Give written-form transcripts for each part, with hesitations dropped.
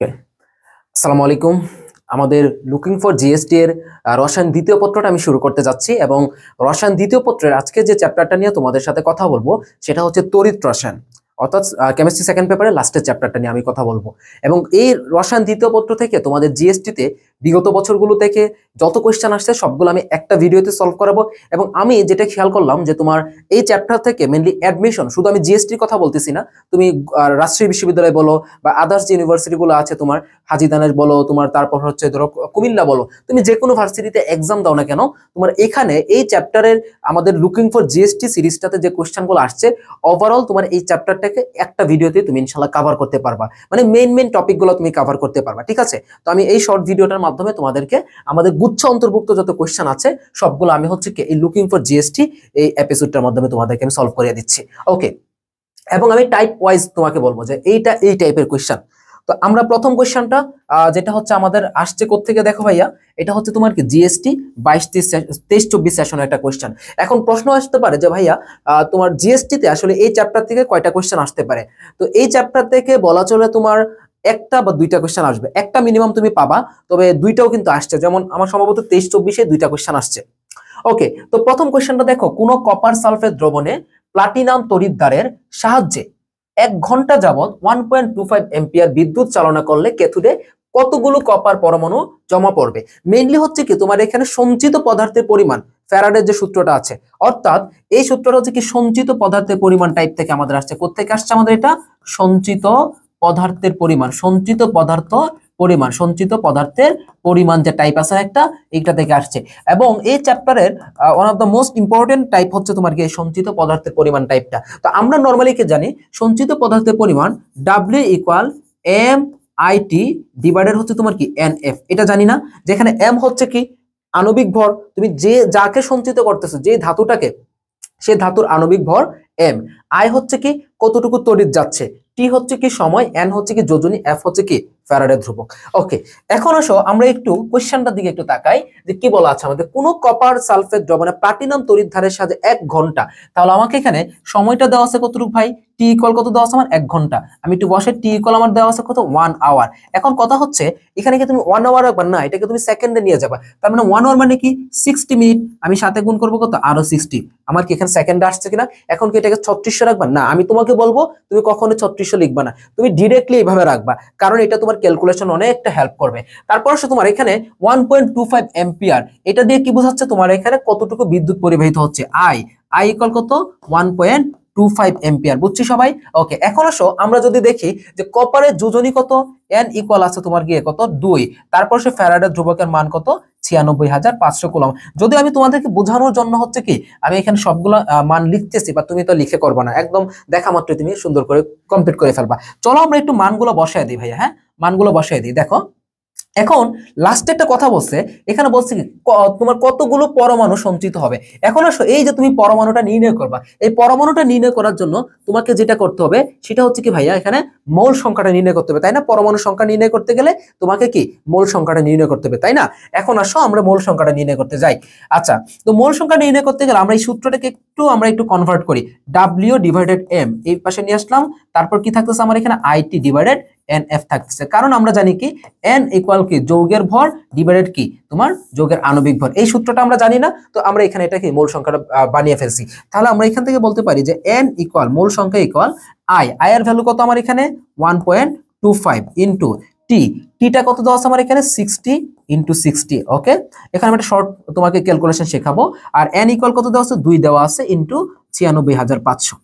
ওকে, আসসালামু আলাইকুম। আমাদের লুকিং ফর জিএসটি এর রসায়ন দ্বিতীয় পত্রটা আমি শুরু করতে যাচ্ছি এবং রসায়ন দ্বিতীয় পত্রের আজকে যে চ্যাপ্টারটা নিয়ে তোমাদের সাথে কথা বলবো সেটা হচ্ছে তড়িৎ রসায়ন, অর্থাৎ কেমিস্ট্রি সেকেন্ড পেপারের লাস্টের চ্যাপ্টারটা নিয়ে আমি কথা বলবো। এবং এই রসায়ন দ্বিতীয় পত্র থেকে তোমাদের জিএসটিতে বিগত বছরগুলো থেকে যত কোয়েশ্চেন আসছে সবগুলো আমি একটা ভিডিওতে সলভ করাবো। এবং আমি যেটা খেয়াল করলাম যে তোমার এই চ্যাপ্টার থেকে মেনলি অ্যাডমিশন, শুধু আমি জিএসটির কথা বলতেছি না, তুমি রাজশাহী বিশ্ববিদ্যালয় বলো বা আদার্স ইউনিভার্সিটিগুলো আছে তোমার, হাজী দানেশ বলো তোমার, তারপর হচ্ছে ধরো কুমিল্লা বলো, তুমি যে কোনো ভার্সিটিতে এক্সাম দাও না কেন, তোমার এখানে এই চ্যাপ্টারের আমাদের লুকিং ফর জিএসটি সিরিজটাতে যে কোয়েশ্চেনগুলো আসছে ওভারঅল তোমার এই চ্যাপ্টারটাকে একটা ভিডিওতে তুমি ইনশাল্লাহ কভার করতে পারবা, মানে মেইন টপিকগুলো তুমি কভার করতে পারবা। ঠিক আছে, তো আমি এই শর্ট ভিডিওটার মাধ্যমে তোমাদেরকে আমাদের গুচ্ছ অন্তর্ভুক্ত যত কোয়েশ্চেন আছে সবগুলো আমি হচ্ছে কি এই লুকিং ফর জিএসটি এই এপিসোডটার মাধ্যমে তোমাদেরকে আমি সলভ করে দিচ্ছি। ওকে, এবং আমি টাইপ ওয়াইজ তোমাকে বলবো যে এইটা এই টাইপের কোয়েশ্চেন। তো আমরা প্রথম কোয়েশ্চনটা যেটা হচ্ছে আমাদের আসছে কোত্থেকে দেখো ভাইয়া, এটা হচ্ছে তোমার কি জিএসটি 22-23-24 সেশনের একটা কোয়েশ্চেন। এখন প্রশ্ন আসতে পারে যে ভাইয়া তোমার জিএসটিতে আসলে এই চ্যাপ্টার থেকে কয়টা কোয়েশ্চেন আসতে পারে। তো এই চ্যাপ্টার থেকে বলা চলে তোমার একটা বা দুইটা কোয়েশ্চেন আসবে, একটা মিনিমাম তুমি পাবা, তবে দুইটাও কিন্তু আসছে, যেমন আমার সম্ভবত 23-24-এ দুইটা কোয়েশ্চেন আসছে। ওকে, তো প্রথম কোয়েশ্চেনটা দেখো, কোন কপার সালফেট দ্রবণে প্লাটিনাম তড়িৎদ্বারের সাহায্যে 1 ঘন্টা যাবত 1.25 এম্পিয়ার বিদ্যুৎ চালনা করলে ক্যাথোডে কতগুলো কপার পরমাণু জমা পড়বে। মেইনলি হচ্ছে কি তোমার এখানে সঞ্চিত পদার্থের পরিমাণ, ফ্যারাডের যে সূত্রটা আছে, অর্থাৎ এই সূত্রটা হচ্ছে কি সঞ্চিত পদার্থের পরিমাণ টাইপ থেকে আমাদের আসছে। কোত্থেকে আসছে আমাদের এটা? সঞ্চিত পদার্থের পরিমাণ, সঞ্চিত পদার্থের পরিমাণ যে টাইপ আছে একটা, এইটা থেকে আসছে। এবং এই চ্যাপ্টারের one of the most important type হচ্ছে তোমার কি সঞ্চিত পদার্থের পরিমাণ টাইপটা। তো আমরা নর্মালি কি জানি, সঞ্চিত পদার্থের পরিমাণ W equal M I T divided হচ্ছে তোমার কি NF, এটা জানি না, যেখানে M হচ্ছে কি আণবিক ভর, তুমি যাকে সঞ্চিত করতেছো যে ধাতুটাকে, সে ধাতুর আণবিক ভর M, I হচ্ছে কি কতটুকু তড়িৎ যাচ্ছে, T হচ্ছে কি সময়, N হচ্ছে কি যোজনী, F হচ্ছে কি ফ্যারাডের ধ্রুবক। ওকে, এখন আসো আমরা একটু কোশ্চেনটার দিকে একটু তাকাই যে কি বলা আছে আমাদের। কোন কপার সালফেট দ্রবণে প্লাটিনাম তড়িৎদ্বারের সাথে 1 ঘন্টা, তাহলে আমাকে এখানে সময়টা দেওয়া আছে কতটুকু ভাই, T ইকুয়াল কত দেওয়া আছে আমার 1 ঘন্টা, আমি একটু বসে T ইকুয়াল আমার দেওয়া আছে কত 1 আওয়ার। এখন কথা হচ্ছে এখানে কি তুমি 1 আওয়ার রাখবা না, এটাকে তুমি সেকেন্ডে নিয়ে যাবা, তার মানে 1 আওয়ার মানে কি 60 মিনিট, আমি সাথে গুণ করবো কত আরো 60, আমার কি এখানে সেকেন্ডে আসছে কিনা। এখন কি এটাকে 3600 রাখবা না, আমি তোমাকে বলবো তুমি কখনো 3600 লিখবা না, তুমি ডিরেক্টলি এইভাবে রাখবা, কারণ এটা তোমার ক্যালকুলেশন অনেকটা হেল্প করবে। তারপর আসলে তোমার এখানে 1.25 এম্পিয়ার, এটা দিয়ে কি বোঝাচ্ছে তোমার এখানে কতটুকু বিদ্যুৎ পরিবাহিত হচ্ছে, আই ইকুয়াল কত 1.25 এম্পিয়ার, বুঝছি সবাই। ওকে, এখন আসো আমরা যদি দেখি যে কপারের যোজনী কত, N ইকুয়াল আছে তোমার গিয়ে কত 2, তারপর সে ফ্যারাডের ধ্রুবকের মান কত 96,500 কুলম। যদি আমি তোমাদেরকে বোঝানোর জন্য হচ্ছে কি আমি এখানে সবগুলো মান লিখতেছি, বা তুমি তো লিখে করবা না, একদম দেখা মাত্র তুমি সুন্দর করে কমপ্লিট করে ফেলবা। চলো আমরা একটু মানগুলো বসায় দিই ভাইয়া, হ্যাঁ মানগুলো বসায় দিই। দেখো এখন লাস্টে একটা কথা বলছে, এখানে বলছে কি তোমার কতগুলো পরমাণু সঞ্চিত হবে। এখন আসো এই যে তুমি পরমাণুটা নির্ণয় করবা, এই পরমাণুটা নির্ণয় করার জন্য তোমাকে যেটা করতে হবে সেটা হচ্ছে কি ভাইয়া, এখানে মোল সংখ্যাটা নির্ণয় করতে হবে, তাই না? পরমাণু সংখ্যা নির্ণয় করতে গেলে তোমাকে কি মোল সংখ্যাটা নির্ণয় করতে হবে, তাই না? এখন আসো আমরা মোল সংখ্যাটা নির্ণয় করতে যাই। আচ্ছা, তো মোল সংখ্যা নির্ণয় করতে গেলে আমরা এই সূত্রটাকে একটু কনভার্ট করি, W ডিভাইডেড M এই পাশে নিয়ে আসলাম, তারপর কি থাকতেছে আমার এখানে IT ডিভাইডেড NF থাকতেছে, কারণ আমরা জানি কি N ইকুয়াল কি যৌগের ভর ডিভাইডেড কি তোমার যৌগের আণবিক ভর, এই সূত্রটা আমরা জানি না, তো আমরা এখানে এটাকে মোল সংখ্যাটা বানিয়ে ফেলছি। তাহলে আমরা এখান থেকে বলতে পারি যে N ইকুয়াল মোল সংখ্যা ইকুয়াল I এর ভ্যালু কত আমার এখানে 1.25 ইন্টু টিটা কত দেওয়া আছে আমার এখানে 60 ইন্টু 60। ওকে, এখানে আমি একটা শর্ট তোমাকে ক্যালকুলেশন শেখাবো। আর N ইকুয়াল কত দেওয়া আছে 2 দেওয়া আছে ইন্টু 96,500।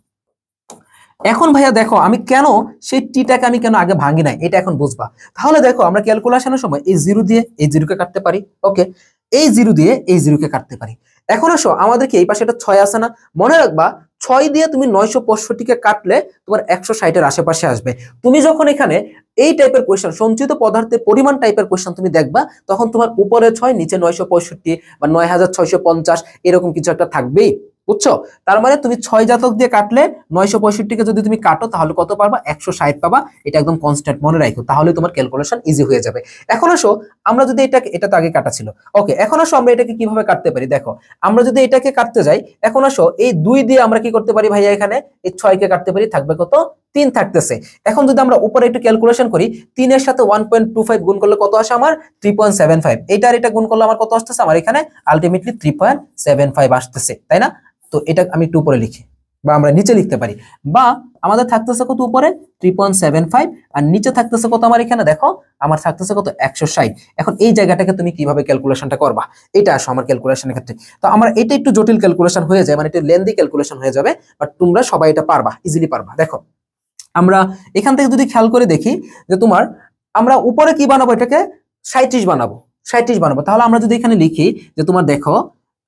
এখন ভাইয়া দেখো আমি কেন সেই টিটাকে আমি কেন আগে ভাঙি নাই, এটা এখন বুঝবা। তাহলে দেখো আমরা ক্যালকুলেশনের সময় এই জিরো দিয়ে এই জিরোকে কাটতে পারি, ওকে, এই জিরো দিয়ে এই জিরোকে কাটতে পারি। এখন আসো আমাদেরকে এই পাশে একটা 6 আছে না, মনে রাখবা 6 দিয়ে তুমি 965কে কাটলে তোমার 160-এর আশেপাশে আসবে। তুমি যখন এখানে এই টাইপের কোয়েশ্চেন, সঞ্চিত পদার্থের পরিমাণ টাইপের কোয়েশ্চেন তুমি দেখবা, তখন তোমার উপরে 6 নিচে 965 বা 9650 এরকম কিছু একটা থাকবেই, বুঝছো? তার মানে তুমি 6 জাতক দিয়ে কাটলে 965কে যদি তুমি কাটো তাহলে কত পারবা 160 পাবা, এটা একদম কনস্ট্যান্ট মনে রাখো, তাহলে তোমার ক্যালকুলেশন ইজি হয়ে যাবে। এখন আসো আমরা যদি এটা তো আগে কাটা ছিল, ওকে, এখন আসো আমরা এটাকে কিভাবে কাটতে পারি। দেখো আমরা যদি এটাকে কাটতে যাই, এখন আসো এই 2 দিয়ে আমরা কি করতে পারি ভাইয়া, এখানে এই 6কে কাটতে পারি, থাকবে কত 3 থাকতেছে। এখন যদি আমরা উপরে একটু ক্যালকুলেশন করি, 3 এর সাথে 1.25 গুণ করলে কত আসে আমার 3.75, এটার এটা গুণ করলে আমার কত আসতেছে, আমার এখানে আলটিমেটলি 3.75 আসতেছে, তাই না? তো এটা আমি একটু উপরে লিখি বা আমরা নিচে লিখতে পারি, বা আমাদের থাকতেছে কত উপরে 3.75 আর নিচে থাকতেছে কত আমার এখানে দেখো আমার থাকতেছে কত 160। এখন এই জায়গাটাকে তুমি কিভাবে ক্যালকুলেশনটা করবা, এটা আসো আমার ক্যালকুলেশনের ক্ষেত্রে। তো আমার এটা একটু জটিল ক্যালকুলেশন হয়ে যায়, মানে একটু লেন্দি ক্যালকুলেশন হয়ে যাবে, বাট তোমরা সবাই এটা পারবা, ইজিলি পারবা। দেখো আমরা এখান থেকে যদি খেয়াল করে দেখি যে তোমার আমরা উপরে কি বানাবো, এটাকে 37 বানাবো, 37 বানাবো। তাহলে আমরা যদি এখানে লিখি যে তোমার দেখো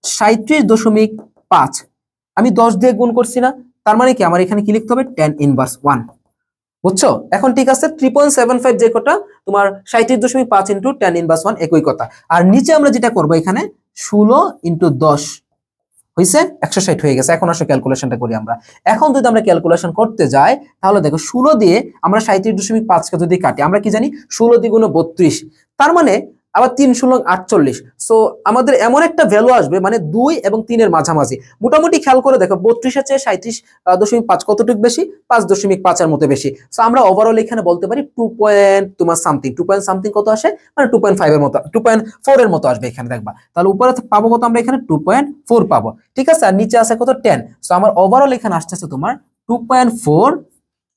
37.5, আমি 10 দিয়ে গুণ করছি না, তার মানে কি আমার এখানে কি লিখতে হবে tan ইনভার্স 1, বুঝছো? এখন ঠিক আছে 3.75 যে কটা তোমার 37.5 ইন্টু tan ইনভার্স 1 একই কথা। আর নিচে আমরা যেটা করবো এখানে 16 ইন্টু 10 হয়েছে 160 হয়ে গেছে। এখন আসলে ক্যালকুলেশনটা করি আমরা। এখন যদি আমরা ক্যালকুলেশন করতে যাই তাহলে দেখো 16 দিয়ে আমরা 37.5 কে যদি কাটি, আমরা কি জানি 16 দ্বিগুণ 32, তার মানে আবার 3 × 48। সো আমাদের এমন একটা ভ্যালু আসবে মানে 2 এবং 3 এর মাঝামাঝি। মোটামুটি খেয়াল করে দেখো 32 এর চেয়ে 37.5 কতটুকু বেশি, 5.5 এর মতো বেশি। সো আমরা ওভারঅল এখানে বলতে পারি 2 পয়েন্ট তোমার সামথিং, 2 পয়েন্ট সামথিং কত আসে, মানে 2.5 এর মতো, 2.4 এর মতো আসবে এখানে দেখবা। তাহলে উপরে পাবো কত আমরা এখানে 2.4 পাবো, ঠিক আছে? আর নিচে আছে কত 10। সো আমার ওভারঅল এখানে আসতেছে তোমার 2.4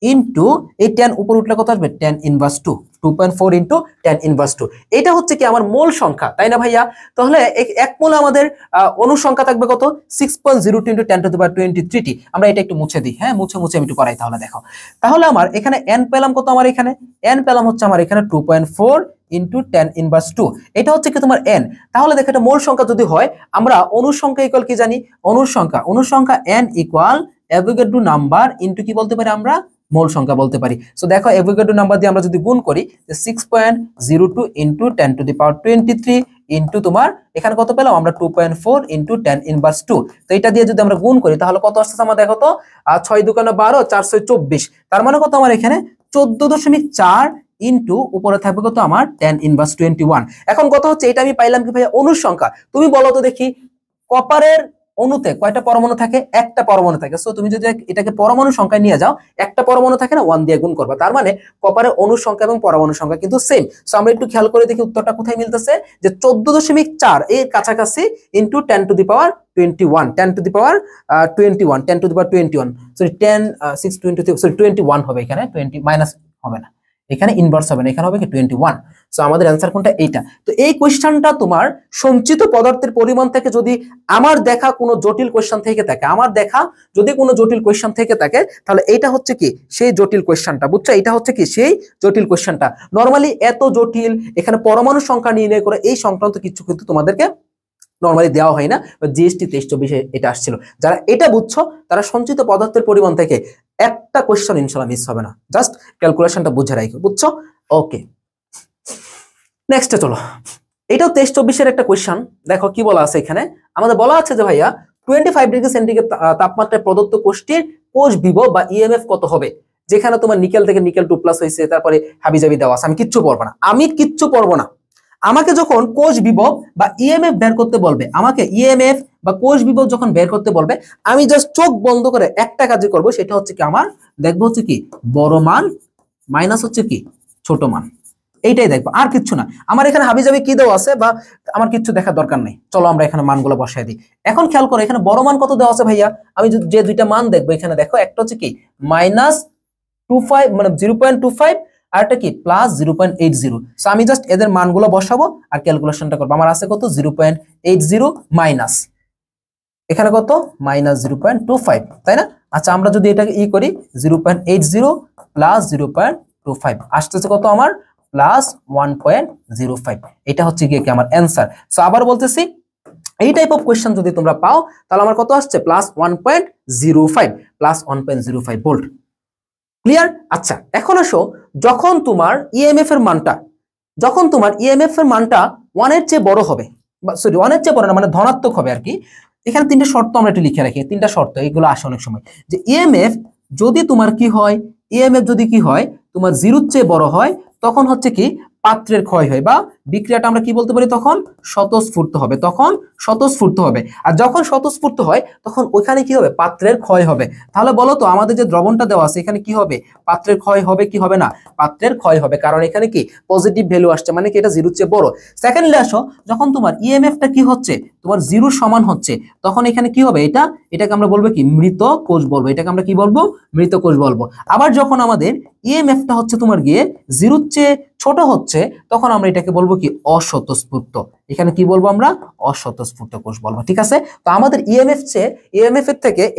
ইন্টু এই 10 উপর উঠলে কত আসবে tan inverse 2, 2.4 into tan inverse 2। এটা হচ্ছে কি আমার মোল সংখ্যা, তাই না ভাইয়া? তাহলে এক মোলে আমাদের অনুসংখ্যা থাকবে কত 6.02 ইন্টু 10⁻23t। আমরা এটা একটু মুছে দিই, হ্যাঁ মুছে আমি একটু করাই। তাহলে দেখো, তাহলে আমার এখানে n পেলাম কত, আমার এখানে n পেলাম হচ্ছে আমার এখানে 2.4 ইন্টু tan ইনভার্স 2, এটা হচ্ছে কি তোমার n। তাহলে দেখো এটা মোল সংখ্যা যদি হয়, আমরা অনুসংখ্যা ইকুয়াল কি জানি, অনুসংখ্যা n equal Avogadro number into কি বলতে পারি আমরা, মোল সংখ্যা বলতে পারি। সো দেখো অ্যাভোগাড্রো নাম্বার দিয়ে আমরা যদি গুণ করি যে 6.02 ইন্টু 10⁻23 ইন্টু তোমার এখানে কত পেলাম আমরা 2.4 ইন্টু tan ইনভার্স 2। তো এটা দিয়ে যদি আমরা গুণ করি তাহলে কত আসছে আমার দেখো তো 6 × 2 = 12, 4 × 6 = 24, তার মানে কত আমার এখানে 14.4 ইন্টু উপরে থাকবে কত আমার tan ইনভার্স 21। এখন কথা হচ্ছে এটা আমি পাইলাম কি ভাইয়া অনুসংখ্যা। তুমি বলো তো দেখি কপারের অণুতে কয়টা পরমাণু থাকে, একটা পরমাণু থাকে। সো তুমি যদি এটাকে পরমাণু সংখ্যায় নিয়ে যাও, একটা পরমাণু থাকে না, 1 দিয়ে গুণ করবা, তার মানে কপারের অণু সংখ্যা এবং পরমাণু সংখ্যা কিন্তু সেম। সো আমরা একটু খেয়াল করে দেখি উত্তরটা কোথায় মিলতেছে, যে 14.4 এর কাছাকাছি ইনটু 10⁻21, 10⁻21 সরি 21 হবে এখানে, 20 মাইনাস হবে না, এখানে ইনভার্স হবে না, এখানে হবে কি 21। সো আমাদের অ্যান্সার কোনটা, এইটা। তো এই কোশ্চেনটা তোমার সঞ্চিত পদার্থের পরিমাণ থেকে যদি আমার দেখা কোনো জটিল কোশ্চেন থেকে থাকে, তাহলে এইটা হচ্ছে কি সেই জটিল কোশ্চেনটা, বুঝছো? এটা হচ্ছে কি সেই জটিল কোশ্চেনটা। নরমালি এত জটিল এখানে পরমাণু সংখ্যা নির্ণয় করে এই সংক্রান্ত কিছু কিন্তু তোমাদেরকে নরমালি দেওয়া হয় না। জিএসটি 23-24 এটা আসছিল। যারা এটা বুঝছো তারা সঞ্চিত পদার্থের পরিমাণ থেকে একটা কোশ্চেন ইনশাআল্লাহ মিস হবে না। জাস্ট ক্যালকুলেশনটা বুঝে রাখো, বুঝছো? ওকে, নেক্সটে চলো। এটাও 23-24 একটা কোশ্চেন। দেখো কি বলা আছে এখানে, আমাদের বলা আছে যে ভাইয়া 25 ডিগ্রি সেন্টিগ্রেড তাপমাত্রায় প্রদত্ত কোষটির কোষ বিভব বা ইএমএফ কত হবে, যেখানে তোমার নিকেল থেকে নিকেল 2+ হয়েছে, তারপরে হাবিজাবি দেওয়া আছে। আমি কিচ্ছু পড়বো না, আমাকে যখন কোষ বিভব বা ইএমএফ বের করতে বলবে, আমাকে ইএমএফ বা কোষ বিভব যখন বের করতে বলবে, আমি জাস্ট চোখ বন্ধ করে একটা কাজই করব, সেটা হচ্ছে কি আমার দেখবো হচ্ছে কি বড় মান মাইনাস হচ্ছে কি ছোট মান, এইটাই দেখবো, আর কিচ্ছু না। আমার এখানে হাবিজাবি কি দেওয়া আছে বা আমার কিচ্ছু দেখার দরকার নেই। চলো আমরা এখানে মানগুলো বসাই দিই। এখন খেয়াল করো এখানে বড় মান কত দেওয়া আছে ভাইয়া, আমি যে দুইটা মান দেখবো এখানে দেখো, একটা হচ্ছে কি -25 মানে 0.25, আর একটা কি +0.80। সো আমি জাস্ট এদের মানগুলো বসাবো আর ক্যালকুলেশনটা করবো। আমার আছে কত 0.80 মাইনাস এখানে কত -0.25, তাই না? আচ্ছা আমরা যদি এটাকে করি 0.80 প্লাস 0.25 আসতেছে কত আমার +1.05। এটা হচ্ছে গিয়ে কি আমার অ্যান্সার। সো আবার বলতেছি, এই টাইপ অফ কোয়েশ্চেন যদি তোমরা পাও তাহলে আমার কত আসছে +1.05 ভোল্ট। ক্লিয়ার? আচ্ছা এখন আসো, যখন তোমার ইএমএফ এর মানটা 1 এর চেয়ে বড় হবে, সরি 1 এর চেয়ে বড় না মানে ধনাত্মক হবে আর কি। এখানে তিনটা শর্ত আমরা একটু লিখে রাখি, তিনটা শর্ত, এগুলো আসে অনেক সময়, যে ইএমএফ যদি তোমার কি হয়, তোমার 0 এর চেয়ে বড় হয়, তখন হচ্ছে কি পাত্রের ক্ষয় হয়, বা বিক্রিয়াটা আমরা কি বলতে পারি, তখন স্বতঃস্ফূর্ত হবে, তখন স্বতঃস্ফূর্ত হবে। আর যখন স্বতঃস্ফূর্ত হয় তখন ওইখানে কি হবে, পাত্রের ক্ষয় হবে। তাহলে বলো তো আমাদের যে দ্রবণটা দেওয়া আছে এখানে কি হবে, পাত্রের ক্ষয় হবে কি হবে না, পাত্রের ক্ষয় হবে, কারণ এখানে কি পজিটিভ ভ্যালু আসছে, মানে কি এটা জিরোর চেয়ে বড়। সেকেন্ডলি আসো, যখন তোমার ইএমএফটা কি হচ্ছে, তোমার জিরোর সমান হচ্ছে, তখন এখানে কি হবে, এটাকে আমরা বলবো কি, মৃত কোষ বলবো, এটাকে আমরা কি বলবো, মৃত কোষ বলবো। আবার যখন আমাদের ইএমএফটা হচ্ছে তোমার গিয়ে জিরোর চেয়ে ছোট হচ্ছে, তখন আমরা এটাকে বলবো কি, অস্বতঃস্ফূর্ত। এখানে কি বলবো আমরা, অস্বতঃস্ফূর্ত কোষ বলবো। ঠিক আছে, তো আমাদের ইএমএফ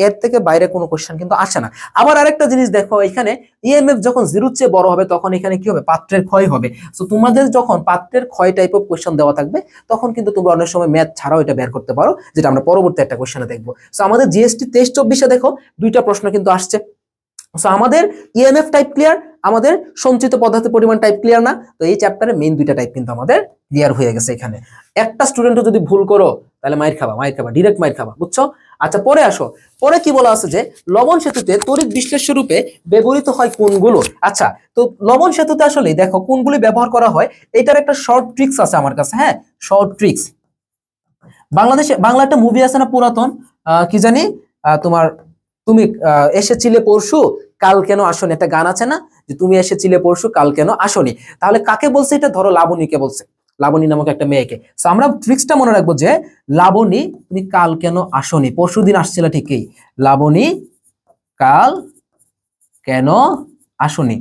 এর থেকে বাইরে কোনো কোশ্চেন কিন্তু আসে না। আবার আরেকটা জিনিস দেখো, এখানে ইএমএফ যখন জিরোর চেয়ে বড় হবে তখন এখানে কি হবে, পাত্রের ক্ষয় হবে। তো তোমাদের যখন পাত্রের ক্ষয় টাইপ অফ কোশ্চেন দেওয়া থাকবে তখন কিন্তু তোমরা অনেক সময় ম্যাথ ছাড়াও এটা বের করতে পারো, যেটা আমরা পরবর্তী একটা কোশ্চেনে দেখবো। সো আমাদের জিএসটি 23-24 দেখো দুইটা প্রশ্ন কিন্তু আসছে। সো আমাদের ইএমএফ টাইপ ক্লিয়ার, আমাদের সঞ্চিত পদার্থের পরিমাণ টাইপ ক্লিয়ার না। তো এই চ্যাপ্টারে মেইন দুইটা টাইপ কিন্তু আমাদের ক্লিয়ার হয়ে গেছে। এখানে একটা স্টুডেন্টও যদি ভুল করো তাহলে মাইর খাবা, ডিরেক্ট মাইর খাবা, বুঝছো? আচ্ছা, পরে আসো, পরে কি বলা আছে যে লবণ সেতুতে তড়িৎ বিশ্লেষ্য রূপে ব্যবহৃত হয় কোনগুলো। আচ্ছা, তো লবণ সেতুতে আসলে দেখো কোনগুলি ব্যবহার করা হয়, এটার একটা শর্ট ট্রিক্স আছে আমার কাছে। হ্যাঁ, শর্ট ট্রিক্স। বাংলা একটা মুভি আছে না পুরাতন, কি জানি, তোমার তুমি এসেছিলে পরশু কাল কেন আসনি, একটা গান আছে না, যে তুমি এসেছিলে পরশু কাল কেন আসনি। তাহলে কাকে বলছে এটা, ধরো লাবণীকে বলছে, লাবণী নামক একটা মেয়েকে। সো আমরা ট্রিক্সটা মনে রাখবো যে লাবণী তুমি কাল কেন আসনি, পরশু দিন আসছিল ঠিকই, লাবণী কাল কেন আসনি।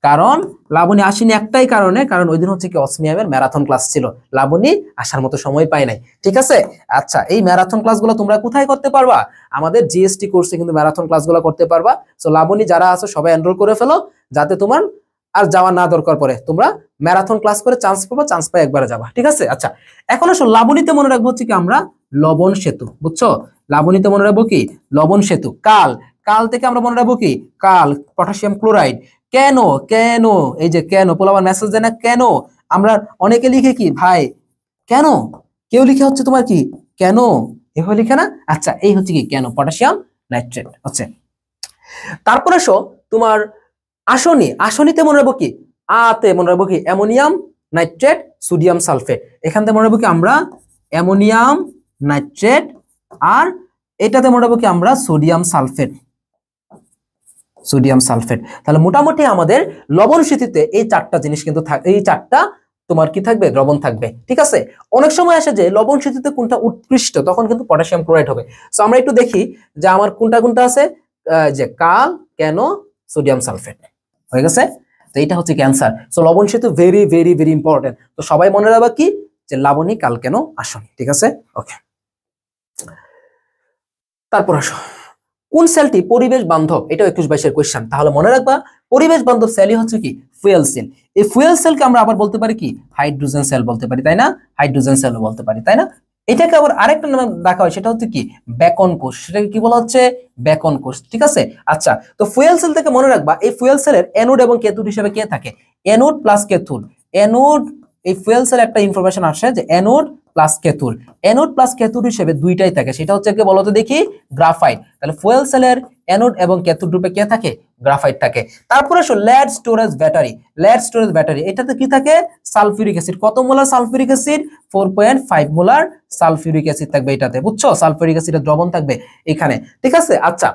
কারণ লাবণী আসেনি একটাই কারণে, কারণ ওই দিন হচ্ছে কি অসমিয়ামের ম্যারাথন ক্লাস ছিল, লাবণী আসার মতো সময় পায় নাই। ঠিক আছে, আচ্ছা, এই ম্যারাথন ক্লাসগুলো তোমরা কোথায় করতে পারবা, আমাদের জিএসটি কোর্সে কিন্তু ম্যারাথন ক্লাসগুলো করতে পারবা। সো লাবণী যারা আছো সবাই এনরোল করে ফেলো, যাতে তোমার আর যাওয়া না দরকার পড়ে, তোমরা ম্যারাথন ক্লাস করে চান্স পাবা, চান্স পাই একবারে যাবা। ঠিক আছে, আচ্ছা, এখন আসো লাবণীতে মনে রাখবো হচ্ছে কি আমরা লবণ সেতু, বুঝছো? লাবণীতে মনে রাখবো কি, লবণ সেতু। কাল থেকে আমরা মনে রাখবো কি, কাল পটাশিয়াম ক্লোরাইড। কেন, এই যে কেন, পোলাবার মেসেজ দেয় না কেন, আমরা অনেকে লিখে কি ভাই কেন, কেউ লিখে হচ্ছে তোমার কি কেন, এভাবে লিখে না। আচ্ছা, এই হচ্ছে কি কেন, পটাশিয়াম নাইট্রেট হচ্ছে। তারপর আসো তোমার আসনিতে মনে রাখবো কি, আতে মনে রাখবো কি অ্যামোনিয়াম নাইট্রেট সোডিয়াম সালফেট। এখান থেকে মনে রাখবো কি আমরা অ্যামোনিয়াম নাইট্রেট, আর এটাতে মনে রাখবো কি আমরা সোডিয়াম সালফেট। তাহলে মোটামুটি আমাদের লবণ সেতুতে এই চারটা জিনিস কিন্তু এই চারটা তোমার কি থাকবে, দ্রবণ থাকবে। ঠিক আছে, অনেক সময় আসে যে লবণ সেতুতে কোনটা উৎকৃষ্ট, তখন কিন্তু পটাশিয়াম ক্লোরাইড হবে। সো আমরা একটু দেখি যে আমার কোনটা আছে, যে কাল কেন সোডিয়াম সালফেট হয়ে গেছে। তো এটা হচ্ছে ক্যান্সার। সো লবণ সেতু ভেরি ভেরি ভেরি ইম্পর্টেন্ট। তো সবাই মনে রাখবা কি, যে লাবণী কাল কেন আসনি। ঠিক আছে, ওকে। তারপর আসো, কোন সেলটি পরিবেশ বান্ধব, এটা 21-22 কোশ্চেন। তাহলে মনে রাখবা পরিবেশ বান্ধব সেলই হচ্ছে কি ফুয়েল সেল। এই ফুয়েল সেলকে আমরা আবার বলতে পারি কি হাইড্রোজেন সেল বলতে পারি, তাই না? হাইড্রোজেন সেলও বলতে পারি, তাই না? এটাকে আবার আরেকটা নামে ডাকা হয়, সেটা হচ্ছে কি বেকন কোষ। সেটাকে কি বলা হচ্ছে, বেকন কোষ। ঠিক আছে, আচ্ছা, তো ফুয়েল সেল থেকে মনে রাখবা এই ফুয়েল সেলের অ্যানোড এবং ক্যাথোড হিসেবে কে থাকে, অ্যানোড প্লাস ক্যাথোড। অ্যানোড, এই ফুয়েল সেল একটা ইনফরমেশন আসে যে অ্যানোড প্লাস ক্যাথোড হিসেবে দুইটাই থাকে, সেটা হচ্ছে কি বলতো দেখি, গ্রাফাইট। তাহলে ফুয়েল সেলের অ্যানোড এবং ক্যাথোড রূপে কে থাকে, গ্রাফাইট থাকে। তারপরে আসো লেড স্টোরেজ ব্যাটারি, এটাতে কি থাকে, সালফিউরিক অ্যাসিড। কত molar sulphuric acid, 4.5 molar sulphuric acid থাকবে এটাতে, বুঝছো? সালফিউরিক অ্যাসিডের দ্রবণ থাকবে এখানে। ঠিক আছে, আচ্ছা,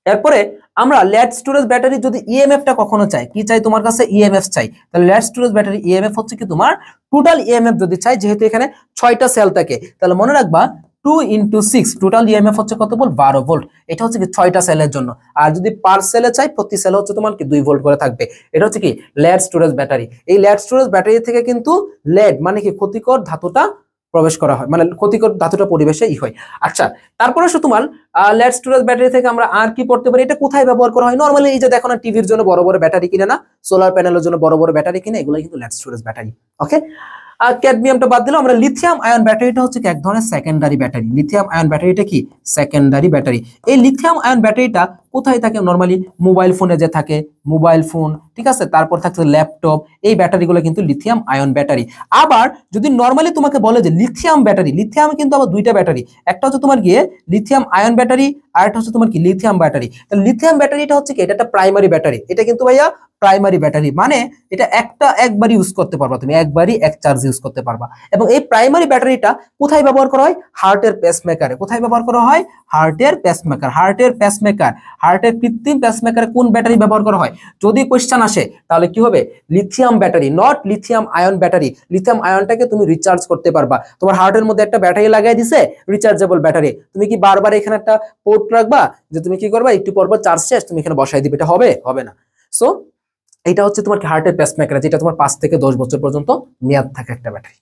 এরপরে আমরা লেড স্টোরেজ ব্যাটারি যদি ইএমএফটা কখনো চাই, কি চাই তোমার কাছে, ইএমএফ চাই। তাহলে লেড স্টোরেজ ব্যাটারি ইএমএফ হচ্ছে কি তোমার টোটাল ইএমএফ যদি চাই, যেহেতু এখানে 6টা সেল থাকে, তাহলে মনে রাখবা 2 × 6 টোটাল ইএমএফ হচ্ছে কত ভোল্ট, 12 ভোল্ট। এটা হচ্ছে কি 6টা সেলের জন্য। আর যদি পার সেলে চাই, প্রতি সেলে হচ্ছে তোমার কি 2 ভোল্ট করে থাকবে। এটা হচ্ছে কি লেড স্টোরেজ ব্যাটারি। এই লেড স্টোরেজ ব্যাটারি থেকে কিন্তু লেড মানে কি ক্ষতিকর ধাতুটা প্রবেশ করা হয়, মানে ক্ষতিকর ধাতুটা পরিবেশে হয়। আচ্ছা, তারপরে আসো তোমার লেড স্টোরেজ ব্যাটারি থেকে আমরা আর কি পড়তে পারি, এটা কোথায় ব্যবহার করা হয়? নরমালি এই যে দেখো না, টিভির জন্য বড় বড় ব্যাটারি কিনে না, সোলার প্যানেলের জন্য বড় বড় ব্যাটারি কিনে, এগুলো কিন্তু লেড স্টোরেজ ব্যাটারি। ওকে, আর ক্যাডমিয়ামটা বাদ দিলাম আমরা। লিথিয়াম আয়ন ব্যাটারিটা হচ্ছে কি এক ধরনের সেকেন্ডারি ব্যাটারি। লিথিয়াম আয়ন ব্যাটারিটা কি সেকেন্ডারি ব্যাটারি। এই লিথিয়াম আয়ন ব্যাটারিটা কোথায় থাকে নরমালি মোবাইল ফোনে যে থাকে মোবাইল ফোন, ঠিক আছে, তারপর থাকছে ল্যাপটপ, এই ব্যাটারিগুলো কিন্তু লিথিয়াম আয়ন ব্যাটারি। আবার যদি নরমালি তোমাকে বলে যে লিথিয়াম ব্যাটারি, লিথিয়াম কিন্তু আবার দুইটা ব্যাটারি, একটা হচ্ছে তোমার গিয়ে লিথিয়াম আয়ন ব্যাটারি আর একটা হচ্ছে তোমার কি লিথিয়াম ব্যাটারি। তাহলে লিথিয়াম ব্যাটারিটা হচ্ছে কি, এটা একটা প্রাইমারি ব্যাটারি, এটা কিন্তু ভাইয়া প্রাইমারি ব্যাটারি, মানে এটা একবার ইউজ করতে পারবা, তুমি একবারই এক চার্জ ইউজ করতে পারবা। এবং এই প্রাইমারি ব্যাটারিটা কোথায় ব্যবহার করা হয়? হার্টের পেসমেকারে। কোথায় ব্যবহার করা হয়? হার্টের পেসমেকার। হার্টের পেসমেকার, হার্টের কৃত্রিম পেসমেকারে কোন ব্যাটারি ব্যবহার করা হয়? যদি কোশ্চেন আসে তাহলে কি হবে? Lithium battery, not lithium ion battery. Lithium আয়নটাকে তুমি রিচার্জ করতে পারবা। তোমার হার্টের মধ্যে একটা ব্যাটারি লাগাই দিছে, রিচার্জেবল ব্যাটারি, তুমি কি বারবার এখানে একটা পোর্ট রাখবা যে তুমি কি করবা, একটু পরপর চার্জ শেষ তুমি এখানে বসাই দিবে? এটা হবে? হবে না। সো এটা হচ্ছে তোমার হার্টের পেসমেকার, যেটা তোমার 5 থেকে 10 বছর পর্যন্ত মেয়াদ থাকে একটা ব্যাটারি।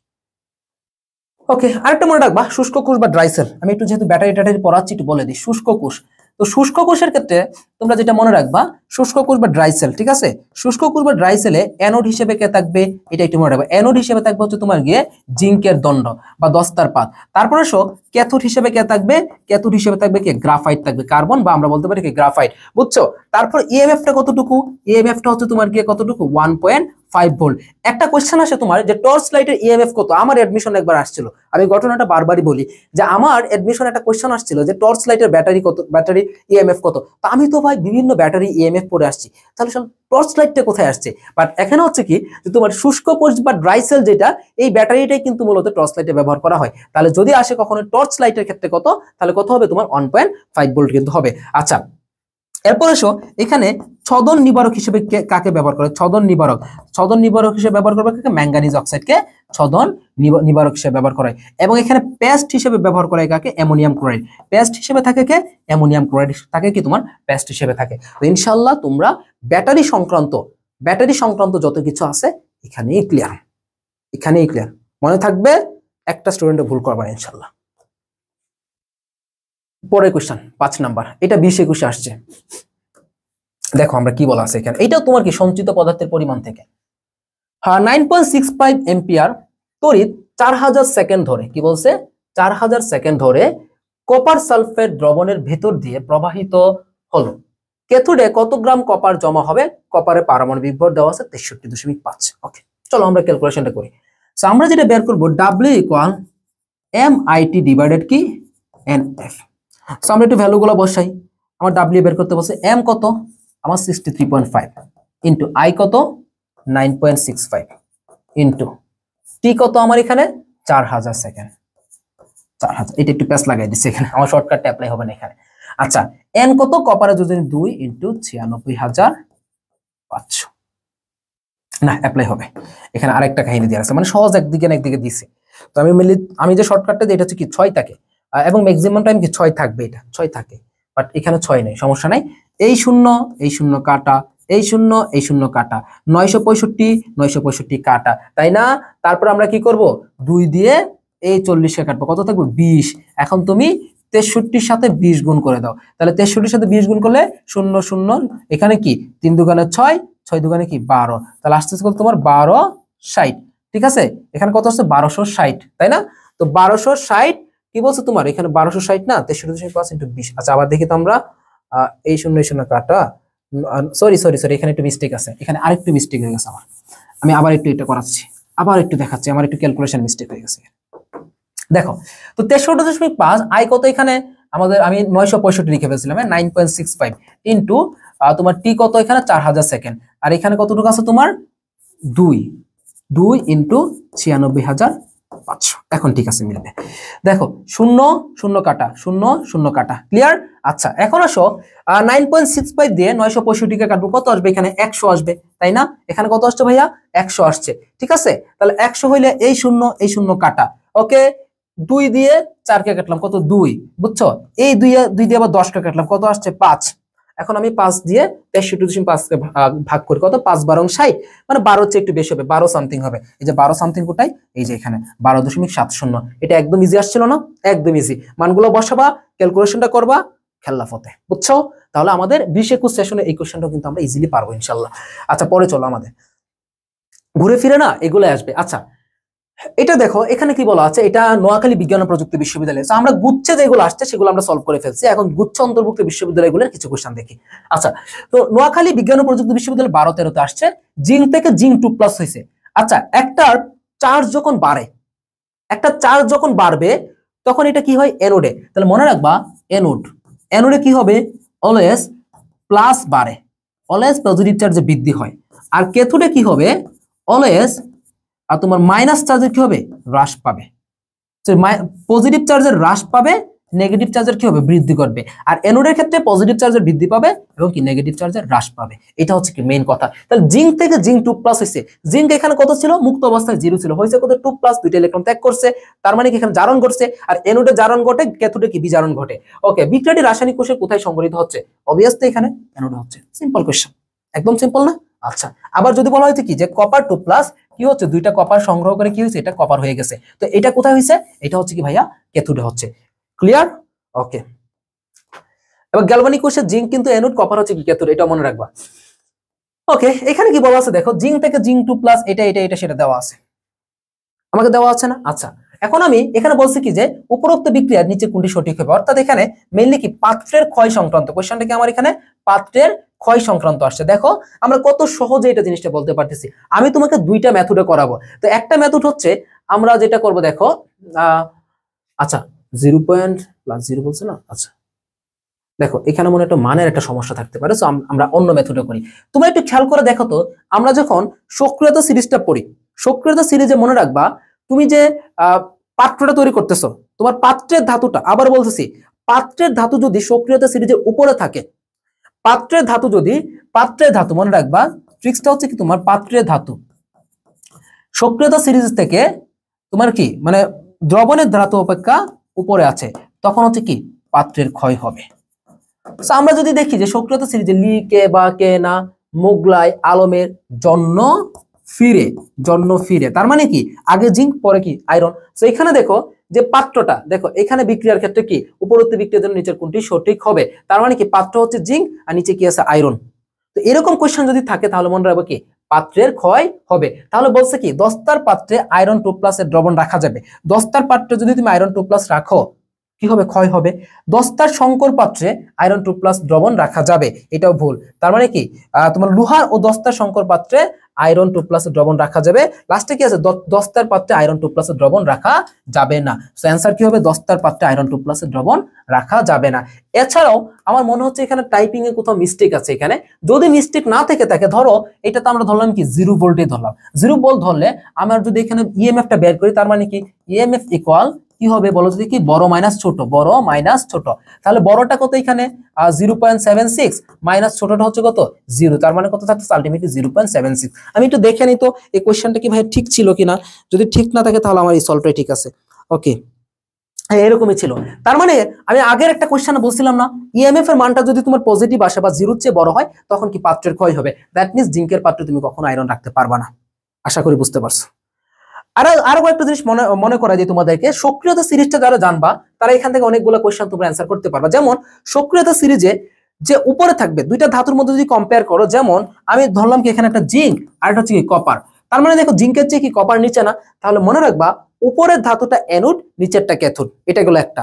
ওকে, আরেকটা মনে রাখবা, শুষ্ক কোষ বা ড্রাই সেল। আমি একটু যেহেতু ব্যাটারি পড়াচ্ছি একটু বলে দিই। শুষ্ক কোষ, তো শুষ্ক কোষের ক্ষেত্রে তোমরা যেটা মনে রাখবা, শুষ্ক কোষ বা ড্রাই সেল, ঠিক আছে, শুষ্ক কোষ বা ড্রাই সেলে অ্যানোড হিসেবে কে থাকবে? এটা একটু মনে রাখবা। অ্যানোড হিসেবে থাকবে হচ্ছে তোমার গিয়ে জিঙ্কের দণ্ড বা দস্তার পাত। তারপরে ক্যাথোড হিসেবে কে থাকবে? ক্যাথোড হিসেবে থাকবে কি? গ্রাফাইট থাকবে, কার্বন, বা আমরা বলতে পারি কি গ্রাফাইট, বুঝছো? তারপর ইএমএফটা কতটুকু? ইএমএফটা হচ্ছে তোমার গিয়ে কতটুকু? 1.5 ভোল্ট। একটা কোশ্চেন আসে তোমার যে টর্চ লাইটের ইএমএফ কত? আমার অ্যাডমিশন একবার আসছিল, আমি ঘটনাটা বারবারই বলি যে আমার অ্যাডমিশন একটা কোশ্চেন আসছিল যে টর্চ লাইটের ব্যাটারি কত, ব্যাটারি ইএমএফ কত। তা আমি তো ভাই বিভিন্ন ব্যাটারি ইএমএফ পড়ে আসছি, তাহলে টর্চ লাইটটা কোথায় আসছে? বাট এখানে হচ্ছে কি, যে তোমার শুষ্ক কোষ বা ড্রাই সেল যেটা, এই ব্যাটারিটাই কিন্তু মূলত টর্চ লাইটে ব্যবহার করা হয়। তাহলে যদি আসে কখনো টর্চ লাইটের ক্ষেত্রে কত, তাহলে কত হবে তোমার? 1.5 ভোল্ট কিন্তু হবে। আচ্ছা, এরপর এখানে ছদন নিবারক হিসেবে কাকে ব্যবহার করে? ছদন নিবারক, ছদন নিবারক হিসেবে ব্যবহার করবে কাকে? ম্যাঙ্গানিজ অক্সাইডকে ছদন নিবারক হিসেবে ব্যবহার করে। এবং এখানে পেস্ট হিসেবে ব্যবহার করে কাকে? Ammonium chloride. পেস্ট হিসেবে থাকে কে? অ্যামোনিয়াম ক্লোরাইড থাকে কি তোমার পেস্ট হিসেবে থাকে। তো ইনশাআল্লাহ তোমরা ব্যাটারি সংক্রান্ত যত কিছু আছে এখানেই ক্লিয়ার, মনে থাকবে, একটা স্টুডেন্টও ভুল করবে না ইনশাআল্লাহ। পরের কোশ্চেন 5 নাম্বার, এটা 20-21 আসছে। দেখো আমরা কি বলা আছে এখানে, এটাও তোমার কি সঞ্চিত পদার্থের পরিমাণ থেকে। 9.65 এম্পিয়ার তড়িৎ 4000 সেকেন্ড ধরে, কি বলছে? 4000 সেকেন্ড ধরে কপার সালফেট দ্রবণের ভেতর দিয়ে প্রবাহিত হলো। ক্যাথোডে কত গ্রাম কপার জমা হবে? কপারের পারমাণবিক ভর দেওয়া আছে 63.5। ওকে, চলো আমরা ক্যালকুলেশনটা করি। সো আমরা যেটা বের করব, W ইকুয়াল MIT ডিভাইডেড কি NF। সো আমরা একটু ভ্যালুগুলো বসাই। আমার W বের করতে বলছে, M কত? আমার 63.5 ইন্টু I কত? 9.65 ইন্টু T কত আমার এখানে? 4000 সেকেন্ড। 4000, এটা একটু প্যাস লাগাই দিচ্ছি এখানে, আমার শর্টকাটটা অ্যাপ্লাই হবে না এখানে। আচ্ছা, N কত? কপারে যদি 2 ইন্টু 96,500, না অ্যাপ্লাই হবে এখানে, আরেকটা কাহিনী দিয়ে আছে, মানে সহজ একদিকে না একদিকে দিছে। তো আমি যে শর্টকাটটা দিই, এটা হচ্ছে কি 6 থাকে, এবং ম্যাক্সিমাম টাইম কি 6 থাকবে, এটা 6 থাকে, বাট এখানে 6 নেই, সমস্যা নাই। এই শূন্য কাটা, এই শূন্য কাটা, 965 কাটা, তাই না? তারপর আমরা কি করব? 2 দিয়ে এই 40কে কাটবো, কত থাকবে? 20। এখন তুমি 63-র সাথে 20 গুণ করে দাও, তাহলে 63-র সাথে 20 গুণ করলে 0 এখানে কি 3 দুগুণে 6, 6 দুগুণে কি 12, তাহলে আসতেছে কত তোমার? 1260। ঠিক আছে, এখানে কত আসছে? 1260, তাই না? তো 1260 কি বলছো তোমার এখানে? 1260 না, 63.5 ইন্টু 20। আচ্ছা, আবার দেখি তো আমরা, এই শূন্য কাটা, সরি, এখানে একটু মিস্টেক আছে, এখানে আরেকটু মিস্টেক হয়ে গেছে আমার, আমি আবার একটু এটা করাচ্ছি, আবার একটু দেখাচ্ছি, আমার একটু ক্যালকুলেশন মিস্টেক হয়ে গেছে। দেখো তো 63.5, আই কত এখানে আমাদের? আমি 965 লিখে ফেলছিলাম, 9.65 ইন্টু তোমার টি কত এখানে? 4000 সেকেন্ড, আর এখানে কতটুকু আছে তোমার? 2 ইন্টু 96,500। এখন ঠিক আছে, মিলবে। দেখো শূন্য কাটা, শূন্য কাটা, ক্লিয়ার? আচ্ছা, এখন আসো 9.65 দিয়ে 965কে কাটবো, কত আসবে এখানে? 100 আসবে, তাই না? এখানে কত আসছে ভাইয়া? 100 আসছে, ঠিক আছে। তাহলে 100 হইলে এই শূন্য কাটা, ওকে। 2 দিয়ে 4কে কাটলাম, কত? 2, বুঝছো? এই 2 দিয়ে আবার 10কে কাটলাম, কত আসছে? 5। এখন আমি 5 দিয়ে 63.5কে ভাগ করি, কত? 5 12 60, মানে 12 চেয়ে একটু বেশি হবে, 12 সামথিং হবে। এই যে 12 সামথিং কোটাই, এই যে এখানে 12.70। এটা একদম ইজি আসছিল না? একদম ইজি। মানগুলো বসাবা, ক্যালকুলেশনটা করবা, খেলা ফতে, বুঝছো? তাহলে আমাদের 20-21 সেশনে এই কোশ্চেনটাও কিন্তু আমরা ইজিলি পারবো ইনশাল্লাহ। আচ্ছা, পরে চলো, আমাদের ঘুরে ফিরে না এগুলো আসবে। আচ্ছা, এটা দেখো এখানে কি বলা আছে, এটা নোয়াখালী বিজ্ঞান ও প্রযুক্তি বিশ্ববিদ্যালয়। আমরা গুচ্ছে যেগুলো আসছে সেগুলো আমরা সলভ করে ফেলছি, এখন গুচ্ছ অন্তর্ভুক্ত বিশ্ববিদ্যালয়গুলোর কিছু কোশ্চেন দেখি। আচ্ছা, তো নোয়াখালী বিজ্ঞান ও প্রযুক্তি বিশ্ববিদ্যালয় 12-13 তে আসছে, জিঙ্ক থেকে জিঙ্ক 2+ হয়েছে। আচ্ছা, একটা চার্জ যখন বাড়বে তখন এটা কি হয়, অ্যানোডে। তাহলে মনে রাখবা অ্যানোডে কি হবে, অলওয়েজ প্লাস বাড়ে, অলওয়েজ পজিটিভ চার্জে বৃদ্ধি হয়। আর ক্যাথোডে কি হবে, অলওয়েজ আর তোমার মাইনাস চার্জের কি হবে, হ্রাস পাবে। পজিটিভ চার্জের হ্রাস পাবে, নেগেটিভ চার্জের কি হবে, বৃদ্ধি করবে। আর অ্যানোডের ক্ষেত্রে পজিটিভ চার্জের বৃদ্ধি পাবে এবং কি নেগেটিভ চার্জের হ্রাস পাবে। এটা হচ্ছে কি মেইন কথা। তাহলে জিঙ্ক থেকে জিঙ্ক 2+ হয়েছে। জিঙ্ক এখানে কত ছিল, মুক্ত অবস্থায় 0 ছিল, হয়েছে কত 2+, 2টা ইলেকট্রন ত্যাগ করছে, তার মানে কি এখানে জারণ ঘটছে। আর অ্যানোডে জারণ ঘটে, ক্যাথোডে কি বিজারণ ঘটে। ওকে, বিক্রিয়াটি রাসায়নিক কোষে কোথায় সংঘটিত হচ্ছে, অবভিয়াসলি এখানে অ্যানোডে হচ্ছে। সিম্পল কোশ্চেন, একদম সিম্পল না। আচ্ছা, আবার যদি বলা হয়েছে কি যে কপার 2+, কি হচ্ছে, 2টা কপার সংগ্রহ করে কি হয়েছে, এটা কপার হয়ে গেছে। তো এটা কোথায় হয়েছে, এটা হচ্ছে কি ভাইয়া ক্যাথোডে হচ্ছে। ক্লিয়ার? ওকে, এবার গ্যালভানিক কোষে জিঙ্ক কিন্তু অ্যানোড, কপার হচ্ছে কি ক্যাথোড, এটা মনে রাখবা। ওকে, এখানে কি বলা আছে দেখো, জিঙ্ক থেকে জিঙ্ক 2+, এটা সেটা দেওয়া আছে, আমাকে দেওয়া আছে না। আচ্ছা, এখন আমি এখানে বলছি কি যে উপরোক্ত বিক্রিয়ার নিচে কোনটি সঠিক হবে, অর্থাৎ এখানে মেইনলি কি পাত্রের ক্ষয় সংক্রান্ত কোশ্চেনটা কি আমার এখানে পাত্রের ক্ষয় সংক্রান্ত আসছে। দেখো আমরা কত সহজে এটা জিনিসটা বলতে পারতেছি। আমি তোমাকে 2টা মেথডে করাবো। তো একটা মেথড হচ্ছে আমরা যেটা করব দেখো, আচ্ছা 0.0 বলছে না। আচ্ছা দেখো এখানে মনে একটা মানের একটা সমস্যা থাকতে পারে, সো আমরা অন্য মেথডে করি। তোমরা একটু খেয়াল করে দেখো তো, আমরা যখন সক্রিয়তা সিরিজটা পড়ি, সক্রিয়তা সিরিজে মনে রাখবা তুমি যে পাত্রটা তৈরি করতেছো, তোমার পাত্রের ধাতুটা, আবার বলতেছি, পাত্রের ধাতু যদি সক্রিয়তা সিরিজের উপরে থাকে, পাত্রের ধাতু মনে রাখবা, ট্রিক্সটা হচ্ছে কি তোমার পাত্রের ধাতু সক্রিয়তা সিরিজ থেকে তোমার কি মানে দ্রবণের ধাতু অপেক্ষা উপরে আছে, তখন হচ্ছে কি পাত্রের ক্ষয় হবে। আমরা যদি দেখি যে সক্রিয়তা সিরিজে লি কে বা কে না, মোগলাই আলমের জন্য ফিরে, তার মানে কি আগে জিঙ্ক পরে কি আয়রন। তো এখানে দেখো যে পাত্রটা দেখো, এখানে বিক্রিয়ার ক্ষেত্রে কি উপরোক্ত বিক্রিয়ার জন্য নিচের কোনটি সঠিক হবে, তার মানে কি পাত্র হচ্ছে জিঙ্ক আর নিচে কি আছে আয়রন। তো এরকম কোশ্চেন যদি থাকে তাহলে মনে রাখবো কি পাত্রের ক্ষয় হবে। তাহলে বলছে কি দস্তার পাত্রে আয়রন 2+ এর দ্রবণ রাখা যাবে। দস্তার পাত্রে যদি তুমি আয়রন 2+ রাখো কি হবে, ক্ষয় হবে। দস্তার সংকর পাত্রে আয়রন 2+ দ্রবণ রাখা যাবে, এটাও ভুল। তার মানে কি তোমার লোহার ও দস্তার সংকর পাত্রে আয়রন 2+ দ্রবণ রাখা যাবে। লাস্টে কি আছে, দস্তার পাত্রে আয়রন 2+ দ্রবণ রাখা যাবে না। সো অ্যান্সার কি হবে, দস্তার পাত্রে আয়রন 2+ দ্রবণ রাখা যাবে না। এছাড়াও আমার মনে হচ্ছে এখানে টাইপিং এ কোথাও মিস্টেক আছে। এখানে যদি মিস্টেক না থেকে থাকে, ধরো এটা তো আমরা ধরলাম কি 0 ভোল্টে ধরলাম, 0 ভোল্ট ধরলে আমার যদি এখানে ইএমএফটা বের করি, তার মানে কি ইএমএফ ইকুয়াল কি হবে বলো যদি, কি বড় মাইনাস ছোট, তাহলে বড়টা কত এখানে 0.76 মাইনাস ছোটটা হচ্ছে কত 0, তার মানে কত থাকছে আলটিমেটলি 0.76। আমি একটু দেখে নিই তো এই কোশ্চেনটা কি ভাই ঠিক ছিল কিনা, যদি ঠিক না থাকে তাহলে আমার এই সলভটাই ঠিক আছে। ওকে, এরকমই ছিল। তার মানে আমি আগের একটা কোশ্চেনে বলছিলাম না, ইএমএফ এর মানটা যদি তোমার পজিটিভ আসে বা 0-র চেয়ে বড় হয়, তখন কি পাত্রের ক্ষয় হবে। দ্যাট মিন্স জিঙ্কের পাত্রে তুমি কখনো আয়রন রাখতে পারবা না। আশা করি বুঝতে পারছো। আরো একটা জিনিস মনে করা যায় তোমাদেরকে, সক্রিয়তা সিরিজটা যারা জানবা তারা এখান থেকে অনেকগুলো কোশ্চেন তোমরা অ্যান্সার করতে পারবা। যেমন সক্রিয়তা সিরিজে যে উপরে থাকবে দুইটা ধাতুর মধ্যে যদি কম্পেয়ার করো, যেমন আমি ধরলাম কি এখানে একটা জিঙ্ক আর একটা হচ্ছে কি কপার, তার মানে দেখো জিঙ্কের চেয়ে কি কপার নিচে না, তাহলে মনে রাখবা উপরের ধাতুটা অ্যানোড, নিচেরটা ক্যাথোড, এটা গেল একটা।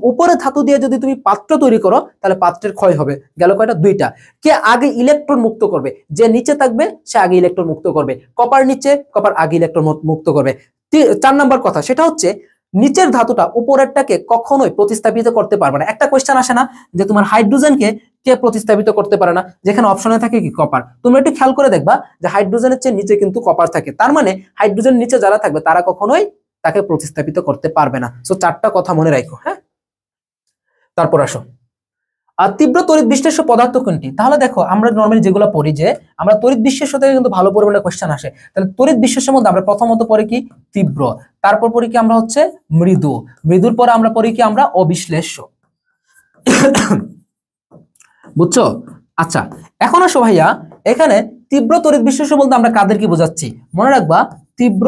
উপরের ধাতু দিয়ে যদি তুমি পাত্র তৈরি করো তাহলে পাত্রের ক্ষয় হবে। গেল কয়টা, 2টা। কে আগে ইলেকট্রন মুক্ত করবে, যে নিচে থাকবে সে আগে ইলেকট্রন মুক্ত করবে, কপার নিচে, কপার আগে ইলেকট্রন মুক্ত করবে। 4 নাম্বার কথা সেটা হচ্ছে নিচের ধাতুটা উপরেরটাকে কখনোই প্রতিস্থাপিত করতে পারবে না। একটা কোশ্চেন আসে না যে তোমার হাইড্রোজেনকে কে প্রতিস্থাপিত করতে পারে না, যেখানে অপশনে থাকে কি কপার। তোমরা একটু খেয়াল করে দেখবা যে হাইড্রোজেনের চেয়ে নিচে কিন্তু কপার থাকে, তার মানে হাইড্রোজেন নিচে যারা থাকবে তারা কখনোই তাকে প্রতিস্থাপিত করতে পারবে না। সো 4টা কথা মনে রাখো। হ্যাঁ, তারপর আসো আর তীব্র তড়িৎ বিশ্লেষ্য পদার্থ কোনটি। তাহলে দেখো আমরা নরমালি যেগুলো পড়ি যে আমরা তড়িৎ বিশ্লেষ্য থেকে কিন্তু ভালো পরিমাণে কোশ্চেন আসে। তাহলে তড়িৎ বিশ্লেষ্যের মধ্যে আমরা প্রথমত পড়ি কি তীব্র, তারপর পড়ি কি আমরা হচ্ছে মৃদুর পরে আমরা পড়ি কি আমরা অবিশ্লেষ্য। বুঝছো? আচ্ছা, এখন আসো ভাইয়া, এখানে তীব্র তড়িৎ বিশ্লেষ্য বলতে আমরা কাদের কি বোঝাচ্ছি, মনে রাখবা তীব্র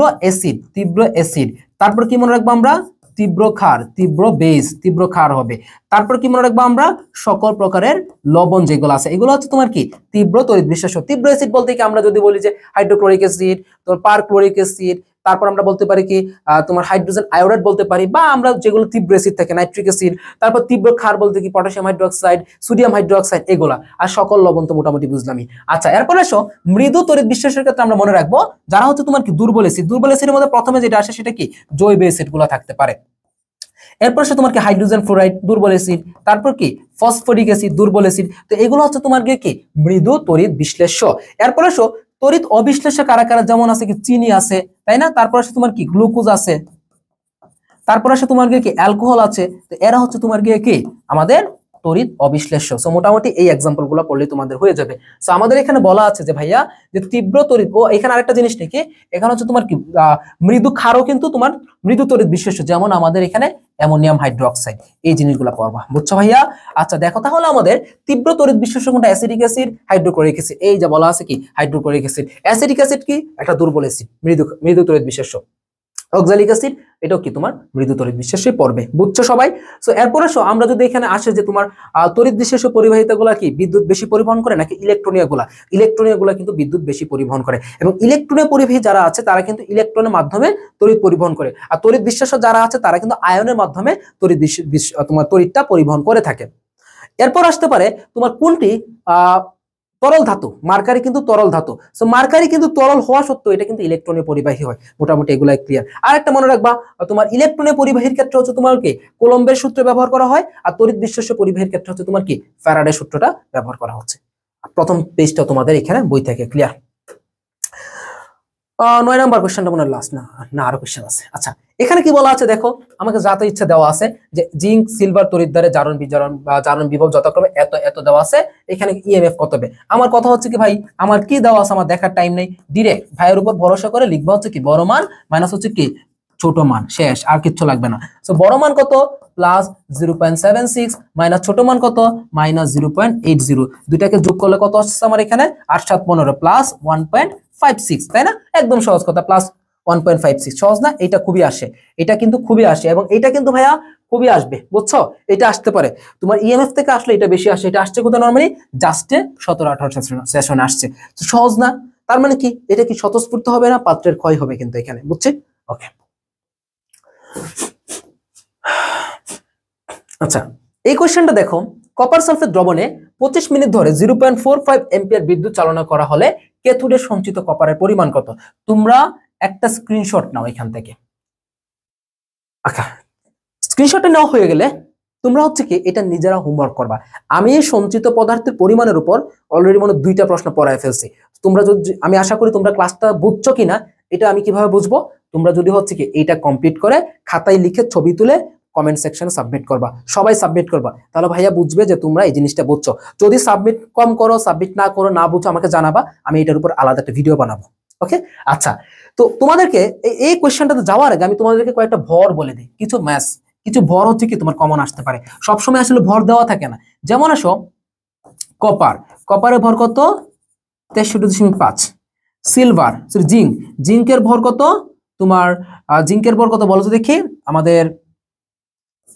অ্যাসিড, তারপর কি মনে রাখবো আমরা তীব্র ক্ষার, তীব্র বেস, তীব্র ক্ষার হবে। তারপর কি মনে রাখবো আমরা, সকল প্রকারের লবণ যেগুলো আছে এগুলো হচ্ছে তোমার কি তীব্র তড়িৎ বিশ্লেষ্য। তীব্র অ্যাসিড বলতে কি আমরা যদি বলি যে হাইড্রোক্লোরিক অ্যাসিড, তোমার পারক্লোরিক অ্যাসিড, তারপর আমরা বলতে পারি কি তোমার হাইড্রোজেন আয়োডাইড বলতে পারি, বা আমরা যেগুলো তীব্র অ্যাসিড থাকে নাইট্রিক অ্যাসিড, তারপর তীব্র ক্ষার বলতে কি পটাশিয়াম হাইড্রোক্সাইড, সোডিয়াম হাইড্রোক্সাইড এগুলা, আর সকল লবণ তো মোটামুটি বুঝলামই। আচ্ছা, এরপর এসো মৃদু তড়িৎ বিশ্লেষণের ক্ষেত্রে আমরা মনে রাখবো যারা হচ্ছে তোমার কি দুর্বল অ্যাসিড। দুর্বল অ্যাসিডের মধ্যে প্রথমে যেটা আসে সেটা কি জৈব অ্যাসিড গুলো থাকতে পারে। এরপর সে তোমার কি হাইড্রোজেন ফ্লোরাইড দুর্বল অ্যাসিড, তারপর কি ফসফরিক অ্যাসিড দুর্বল অ্যাসিড। তো এগুলো হচ্ছে তোমার কি মৃদু তড়িৎ বিশ্লেষ্য। এরপর এসো তড়িৎ অবিশ্লেষ্য কারা কারা, যেমন আছে কি চিনি আছে, তাই না, তারপর আসে তোমার কি গ্লুকোজ আছে, তারপর আসে তোমার কি অ্যালকোহল আছে। তো এরা হচ্ছে তোমার কি আমাদের তড়িৎ অবিশ্লেষ্য। সো মোটামুটি এই এক্সাম্পল গুলো পড়লে তোমাদের হয়ে যাবে। সো আমাদের এখানে বলা আছে যে ভাইয়া যে তীব্র তড়িৎ, ও এখানে আরেকটা জিনিস নাকি, এখানে হচ্ছে তোমার কি মৃদু ক্ষারও কিন্তু তোমার মৃদু তড়িৎ বিশ্লেষ্য, যেমন আমাদের এখানে অ্যামোনিয়াম হাইড্রোক্সাইড, এই জিনিসগুলো পড়বা, বুঝছো ভাইয়া? আচ্ছা দেখো তাহলে আমাদের তীব্র তড়িৎ বিশ্লেষ্য কোনটা, অ্যাসিডিক অ্যাসিড, হাইড্রোক্লোরিক অ্যাসিড, এই যে বলা আছে কি হাইড্রোক্লোরিক অ্যাসিড। অ্যাসিডিক অ্যাসিড কি একটা দুর্বল অ্যাসিড, মৃদু তড়িৎ বিশ্লেষ্য। অক্সালিক অ্যাসিড এটাও কি তোমার মৃদু তড়িৎ বিশ্লেষ্যে পড়বে, বুঝছো সবাই? সো এরপরে আমরা যদি এখানে আসে যে তোমার তড়িৎ বিশ্লেষ্য পরিবাহিতাগুলা কি বিদ্যুৎ বেশি পরিবহন করে নাকি ইলেকট্রনিয়াগুলা কিন্তু বিদ্যুৎ বেশি পরিবহন করে, এবং ইলেকট্রনীয় পরিবাহী যারা আছে তারা কিন্তু ইলেকট্রনের মাধ্যমে তড়িৎ পরিবহন করে, আর তড়িৎ বিশ্লেষ্য যারা আছে তারা কিন্তু আয়নের মাধ্যমে তোমার তড়িৎটা পরিবহন করে থাকে। এরপর আসতে পারে তোমার কোনটি তরল ধাতু, মার্কারি কিন্তু তরল ধাতু। সো মার্কারি কিন্তু তরল হওয়া সত্ত্বেও এটা কিন্তু ইলেকট্রনীয় পরিবাহী হয়, মোটামুটি এগুলাই ক্লিয়ার। আর একটা মনে রাখবা, তোমার ইলেকট্রনীয় পরিবাহীর ক্ষেত্রে হচ্ছে তোমার কি কোলম্বের সূত্র ব্যবহার করা হয়, আর তড়িৎ বিশ্লেষ্য পরিবাহীর ক্ষেত্রে হচ্ছে তোমার কি ফ্যারাডের সূত্রটা ব্যবহার করা হচ্ছে। প্রথম পেজটা তোমাদের এখানে বই থেকে ক্লিয়ার। 9 নাম্বার কোশ্চেনটা মনে হয় লাস্ট, না আরো কোশ্চেন আছে। আচ্ছা এখানে কি বলা আছে দেখো, আমাকে যাতে ইচ্ছা দেওয়া আছে যে জিঙ্ক সিলভার তড়িৎদ্বারে জারণ বিজারণ বা জারণ বিভব যথাক্রমে এত এত দেওয়া আছে, এখানে ইএমএফ কত হবে। আমার কথা হচ্ছে কি ভাই, আমার কি দেওয়া আছে আমার দেখার টাইম নেই, ডিরেক্ট ভাইয়ের উপর ভরসা করে লিখবা হচ্ছে কি বড় মান মাইনাস হচ্ছে কি ছোট মান, শেষ, আর কিচ্ছু লাগবে না। সো বড় মান কত প্লাস 0.76 মাইনাস ছোট মান কত মাইনাস 0.80, দুইটাকে যোগ করলে কত আসছে আমার এখানে 8 7 15 প্লাস 1.56, তাই না? একদম সহজ কথা, প্লাস 1.56, সহজ না? এটা খুবই আসে, এটা কিন্তু খুবই আসে, এবং এটা কিন্তু ভাইয়া খুবই আসবে, বুঝছো? এটা আসতে পারে তোমার ইএমএফ থেকে আসলে এটা বেশি আসে, এটা আসছে কোথায় নরমালি জাস্টে 17-18 সেশন আসছে। তো সহজ না? তার মানে কি এটা কি স্বতঃস্ফূর্ত হবে না, পাত্রের ক্ষয় হবে কিন্তু এখানে, বুঝছি? ওকে আচ্ছা এই কোশ্চেনটা দেখো, কপার সালফেট দ্রবণে 25 মিনিট ধরে 0.45 এম্পিয়ার বিদ্যুৎ চালনা করা হলে ক্যাথোডে সঞ্চিত কপারের পরিমাণ কত? তোমরা একটা স্ক্রিনশট নাও এখান থেকে। আচ্ছা স্ক্রিনশটে নেওয়া হয়ে গেলে তোমরা হচ্ছে কি এটা নিজেরা হোমওয়ার্ক করবা। আমি সঞ্চিত পদার্থের পরিমাণের উপর অলরেডি মনে 2টা প্রশ্ন পড়ায় ফেলছি। তোমরা যদি, আমি আশা করি তোমরা ক্লাসটা বুঝছো কিনা, এটা আমি কিভাবে বুঝবো, তোমরা যদি হচ্ছে কি এইটা কমপ্লিট করে খাতায় লিখে ছবি তুলে কমেন্ট সেকশনে সাবমিট করবা, সবাই সাবমিট করবা, তাহলে ভাইয়া বুঝবে যে তোমরা এই জিনিসটা বুঝছো। যদি সাবমিট কম করো, সাবমিট না করো, না বুঝো আমাকে জানাবা, আমি এটার উপর আলাদা একটা ভিডিও বানাবো। ওকে আচ্ছা, তো তোমাদেরকে এই কোয়েশ্চেনটাতে যাওয়ার আগে আমি তোমাদেরকে কয়েকটা ভর বলে দিই, কিছু ম্যাথস, কিছু ভর হচ্ছে কি তোমার কমন আসতে পারে, সবসময় আসলে ভর দেওয়া থাকে না। যেমন আসো কপারের ভর কত 63.5, সিলভার জিঙ্কের ভর কত তোমার, জিঙ্কের ভর কত বলো তো দেখি আমাদের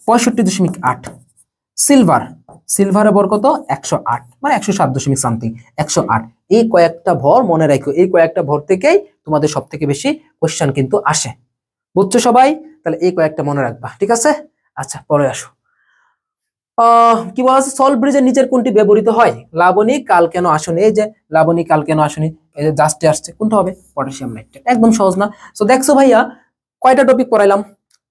65.8, সিলভারের ভর কত 108, মানে 107 সামথিং 108। এই কয়েকটা ভর মনে রাখো, এই কয়েকটা ভর থেকেই তোমাদের সব থেকে বেশি কোশ্চেন কিন্তু আসে, বুঝছো সবাই? তাহলে এই কয়েকটা মনে রাখবা, ঠিক আছে? আচ্ছা পরে আসো, কি বলা আছে, সল্ট ব্রিজের নিচের কোনটি ব্যবহৃত হয়? লাবণী কাল কেন আসনি, এই যে লাবণী কাল কেন আসনি, এই যে জাস্টে আসছে, কোনটা হবে? পটাশিয়াম নাইট্রেট, একদম সহজ না? তো দেখছো ভাইয়া কয়টা টপিক পড়াইলাম,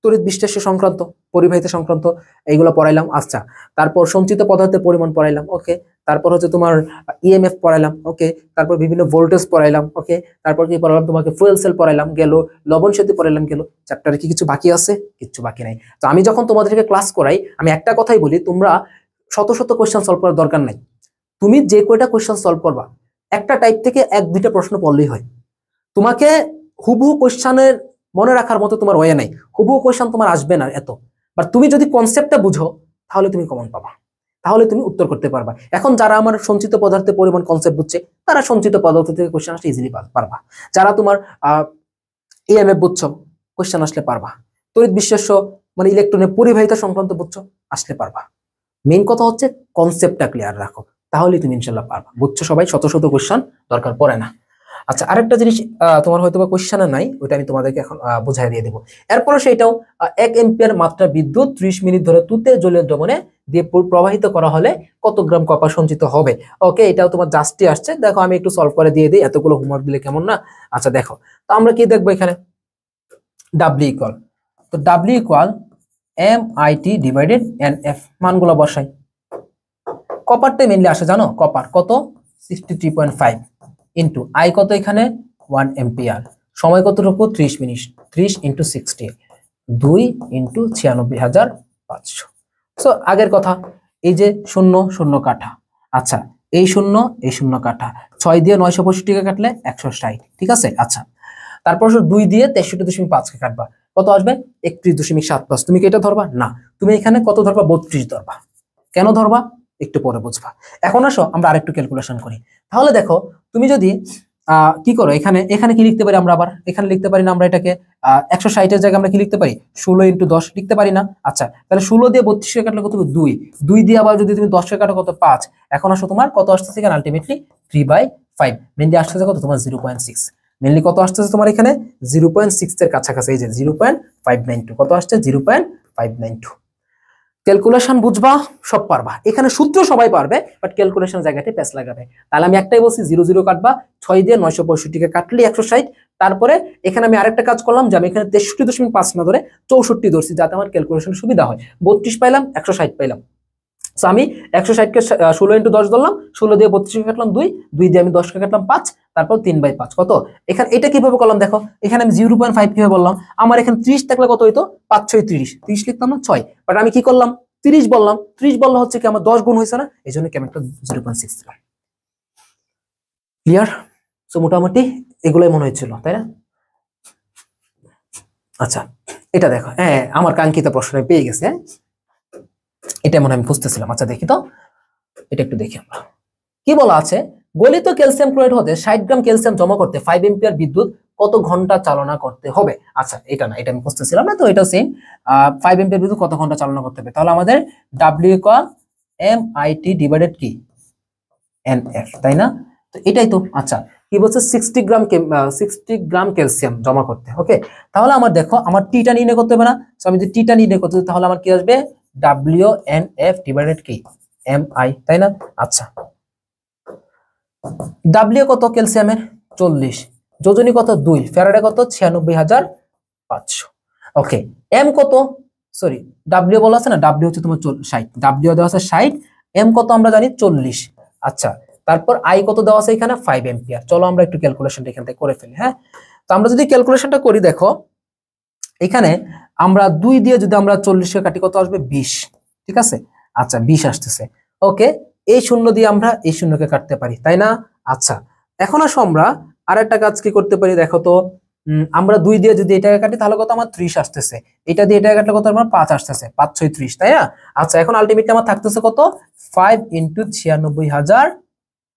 তড়িৎ বিশ্লেষ্য সংক্রান্ত, পরিবাহিতা সংক্রান্ত এইগুলো পড়াইলাম। আচ্ছা তারপর সঞ্চিত পদার্থের পরিমাণ পড়াইলাম, ওকে, তারপর হচ্ছে তোমার ইএমএফ পড়াইলাম, ওকে, তারপর বিভিন্ন ভোল্টেজ পড়াইলাম, ওকে, তারপর কি পড়ালাম তোমাকে ফুয়েল সেল পড়াইলাম গেল, লবণ সেতু পড়াইলাম গেল। চ্যাপ্টারে কি কিছু বাকি আছে? কিচ্ছু বাকি নাই। তো আমি যখন তোমাদেরকে ক্লাস করাই আমি একটা কথাই বলি, তোমরা শত শত কোয়েশ্চেন সলভ করার দরকার নাই, তুমি যে কয়টা কোয়েশ্চেন সলভ করবা একটা টাইপ থেকে 1-2টা প্রশ্ন পড়লেই হয়। তোমাকে হুবহু কোয়েশ্চেনের মনে রাখার মতো তোমার ওয়ে নাই, হুবহু কোয়েশ্চেন তোমার আসবে না এত, বাট তুমি যদি কনসেপ্টটা বুঝো তাহলে তুমি কমন পাবা, তাহলে তুমি উত্তর করতে পারবা। এখন যারা আমার সঞ্চিত পদার্থের পরিমাণ কনসেপ্ট বুঝছে তারা সঞ্চিত পদার্থ থেকে কোয়েশ্চেন আসলে ইজিলি পারবা। যারা তোমার ইএমএফ বুঝছো কোয়েশ্চেন আসলে পারবা, তড়িৎ বিশ্লেষ্য মানে ইলেকট্রনের পরিবাহিতা সংক্রান্ত বুঝছো আসলে পারবা। মেইন কথা হচ্ছে কনসেপ্টটা ক্লিয়ার রাখো, তাহলেই তুমি ইনশাল্লাহ পারবা। বুঝছো সবাই? শত শত কোশ্চেন দরকার পড়ে না। আচ্ছা, আরেকটা জিনিস তোমার হয়তো বা কোশ্চেনে নাই, ওইটা আমি তোমাদেরকে এখন বুঝাই দিয়ে দেবো। এরপরে সেটাও 1 এম্পিয়ার মাত্রা বিদ্যুৎ 30 মিনিট ধরে তুতে জলীয় দ্রবণে দিয়ে প্রবাহিত করা হলে কত গ্রাম কপার সঞ্চিত হবে। ওকে, এটাও তোমার জাস্টই আসছে। দেখো আমি একটু সলভ করে দিয়ে দিই, এতগুলো হোমওয়ার্ক দিলে কেমন না। আচ্ছা দেখো, তো আমরা কি দেখবো এখানে, ডাব্লিউ ইকুয়াল, তো W equal MIT divided NF, মানগুলো বসাই। কপারটা মেইনলি আসে জানো, কপার কত 63.5 ইন্টু আই কত এখানে 1 এম্পিয়ার, সময় কতটুকু 30 মিনিট, 30 ইন্টু 60, 2 ইন্টু 96,500। সো আগের কথা, এই যে শূন্য শূন্য কাঠা, আচ্ছা এই শূন্য কাঠা, 6 দিয়ে 965 কাটলে 160, ঠিক আছে। আচ্ছা তারপর 2 দিয়ে 63.5 কাটবা, কত আসবে 31.75। তুমি কি এটা ধরবা না, তুমি এখানে কত ধরবা 32 ধরবা। কেন ধরবা একটু পরে বুঝবা। এখন আসো আমরা আরেকটু ক্যালকুলেশন করি। তাহলে দেখো তুমি যদি কি করো, এখানে কি লিখতে পারি আমরা, আবার এখানে লিখতে পারি না আমরা এটাকে 160 এর জায়গায় আমরা কি লিখতে পারি 16 ইন্টু 10 লিখতে পারি না। আচ্ছা তাহলে 16 দিয়ে 32 কে কাটলে কত হবে 2, 2 দিয়ে আবার যদি তুমি 10 কে কাটো কত 5। এখন আসো তোমার কত আসতেছে এখানে আলটিমেটলি 3/5, মেইনলি আসতেছে কত তোমার 0.6, মেইনলি কত আসতেছে তোমার এখানে 0.6 এর কাছাকাছি, এই যে 0.592, কত আসছে 0.592। ক্যালকুলেশন বুঝবা সব পারবা, এখানে সূত্র সবাই পারবে, বাট ক্যালকুলেশন জায়গাতে প্যাচ লাগাবে। তাহলে আমি একটাই বলছি 0 0 কাটবা, 6 দিয়ে 965 কে কাটলে 160। তারপরে এখানে আমি আরেকটা কাজ করলাম যে আমি এখানে 63.5 না ধরে 64 ধরছি, যাতে আমার ক্যালকুলেশন সুবিধা হয়। 32 পাইলাম, 160 পাইলাম। সো আমি 160 কে 16 ইন্টু 10 ধরলাম, 16 দিয়ে 32 কে কাটলাম 2, 2 দিয়ে আমি 10 কে কাটলাম 5, তারপর 3/5 কত। এখানে এটা কিভাবে করলাম দেখো, এখানে আমি 0.5 কিভাবে বললাম, আমার এখানে 30 থাকলে কত হইতো 5 6 30 লিখতাম না 6, বাট আমি কি করলাম 30 বললাম, 30 বললে হচ্ছে কি আমার 10 গুণ হয়েছে না, এই জন্য কি আমি একটা 0.6 দিলাম। ক্লিয়ার? সো মোটামুটি এগুলাই মনে হচ্ছিল, তাই না? আচ্ছা এটা দেখো, হ্যাঁ আমার কাঙ্ক্ষিত প্রশ্ন পেয়ে গেছে, এটা মনে আমি খুঁজতেছিলাম। আচ্ছা দেখি তো, এটা একটু দেখি আমরা। কি বলা আছে, গলিত ক্যালসিয়াম ক্লোরাইড হতে 60 গ্রাম ক্যালসিয়াম জমা করতে 5 এম্পিয়ার বিদ্যুৎ কত ঘন্টা চালনা করতে হবে। আচ্ছা এটা না, এটা আমি বুঝতেছিলাম না, তো এটা সেম 5 এম্পিয়ার বিদ্যুৎ কত ঘন্টা চালনা করতে হবে। তাহলে আমাদের ডাব্লিউ ইকুয়াল MIT ডিভাইডেড কি NF, তাই না? তো এটাই তো। আচ্ছা কি বলছে 60 গ্রাম ক্যালসিয়াম জমা করতে। ওকে, তাহলে আমার দেখো আমার টিটা নির্ণয় করতে হবে না, সো আমি যদি টিটা নির্ণয় করতে, তাহলে আমার কি আসবে WNF ডিভাইডেড কি MI, তাই না? আচ্ছা ডাব্লিউ কত ক্যালসিয়ামের 40, যোজনী কত 2, ফ্যারাডে কত 96,500। ওকে এম কত, সরি ডাব্লিউ বলা আছে না, ডাব্লিউ হচ্ছে তোমার 60, ডাব্লিউ দেওয়া আছে 60, এম কত আমরা জানি 40। আচ্ছা তারপর আই কত দেওয়া আছে এখানে 5 এম্পিয়ার। চলো আমরা একটু ক্যালকুলেশনটা এখান থেকে করে ফেলি। হ্যাঁ, তো আমরা যদি ক্যালকুলেশনটা করি দেখো এখানে আমরা 2 দিয়ে যদি আমরা 40 কে কাটি কত আসবে 20, ঠিক আছে। আচ্ছা 20 আসতেছে। ওকে, এই শূন্য দিয়ে আমরা এই শূন্যকে কাটতে পারি, তাই না? আচ্ছা এখন আসো আমরা আরেকটা কাজ কি করতে পারি দেখো তো, আমরা 2 দিয়ে যদি এটাকে কাটি তাহলে কত আমার 30 আসতেছে, এটা দিয়ে এটাকে কাটলে কত আমার 5 আসতেছে, 5 6 30, তাই না? আচ্ছা এখন আলটিমেটলি আমার থাকতেছে কত 5 ইন্টু 96,000,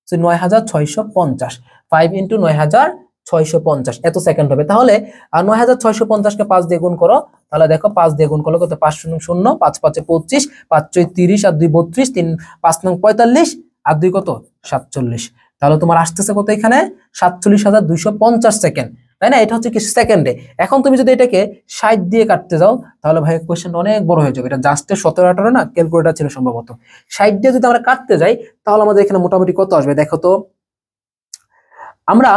9,650, 5 ইন্টু 9,650 এত সেকেন্ড হবে। তাহলে 9,650 কে 5 দিয়ে গুণ করো, তাহলে দেখো 5 দিয়ে গুণ করলে কত 5 শূন্য 0, 5 5 25, 5 6 30, আর 2 32, 3 5 9 45, আর 2 কত 47। তাহলে তোমার আসতেছে কত এখানে 47,250 সেকেন্ড, তাই না? এটা হচ্ছে কি সেকেন্ডে। এখন তুমি যদি এটাকে 60 দিয়ে কাটতে যাও তাহলে ভাই কোশ্চেন অনেক বড় হয়ে যাবে। এটা জাস্ট 17 18 না, ক্যালকুলেটর ছিল সম্ভবত। 60 দিয়ে যদি আমরা কাটতে যাই তাহলে আমাদের এখানে মোটামুটি কত আসবে দেখো তো, আমরা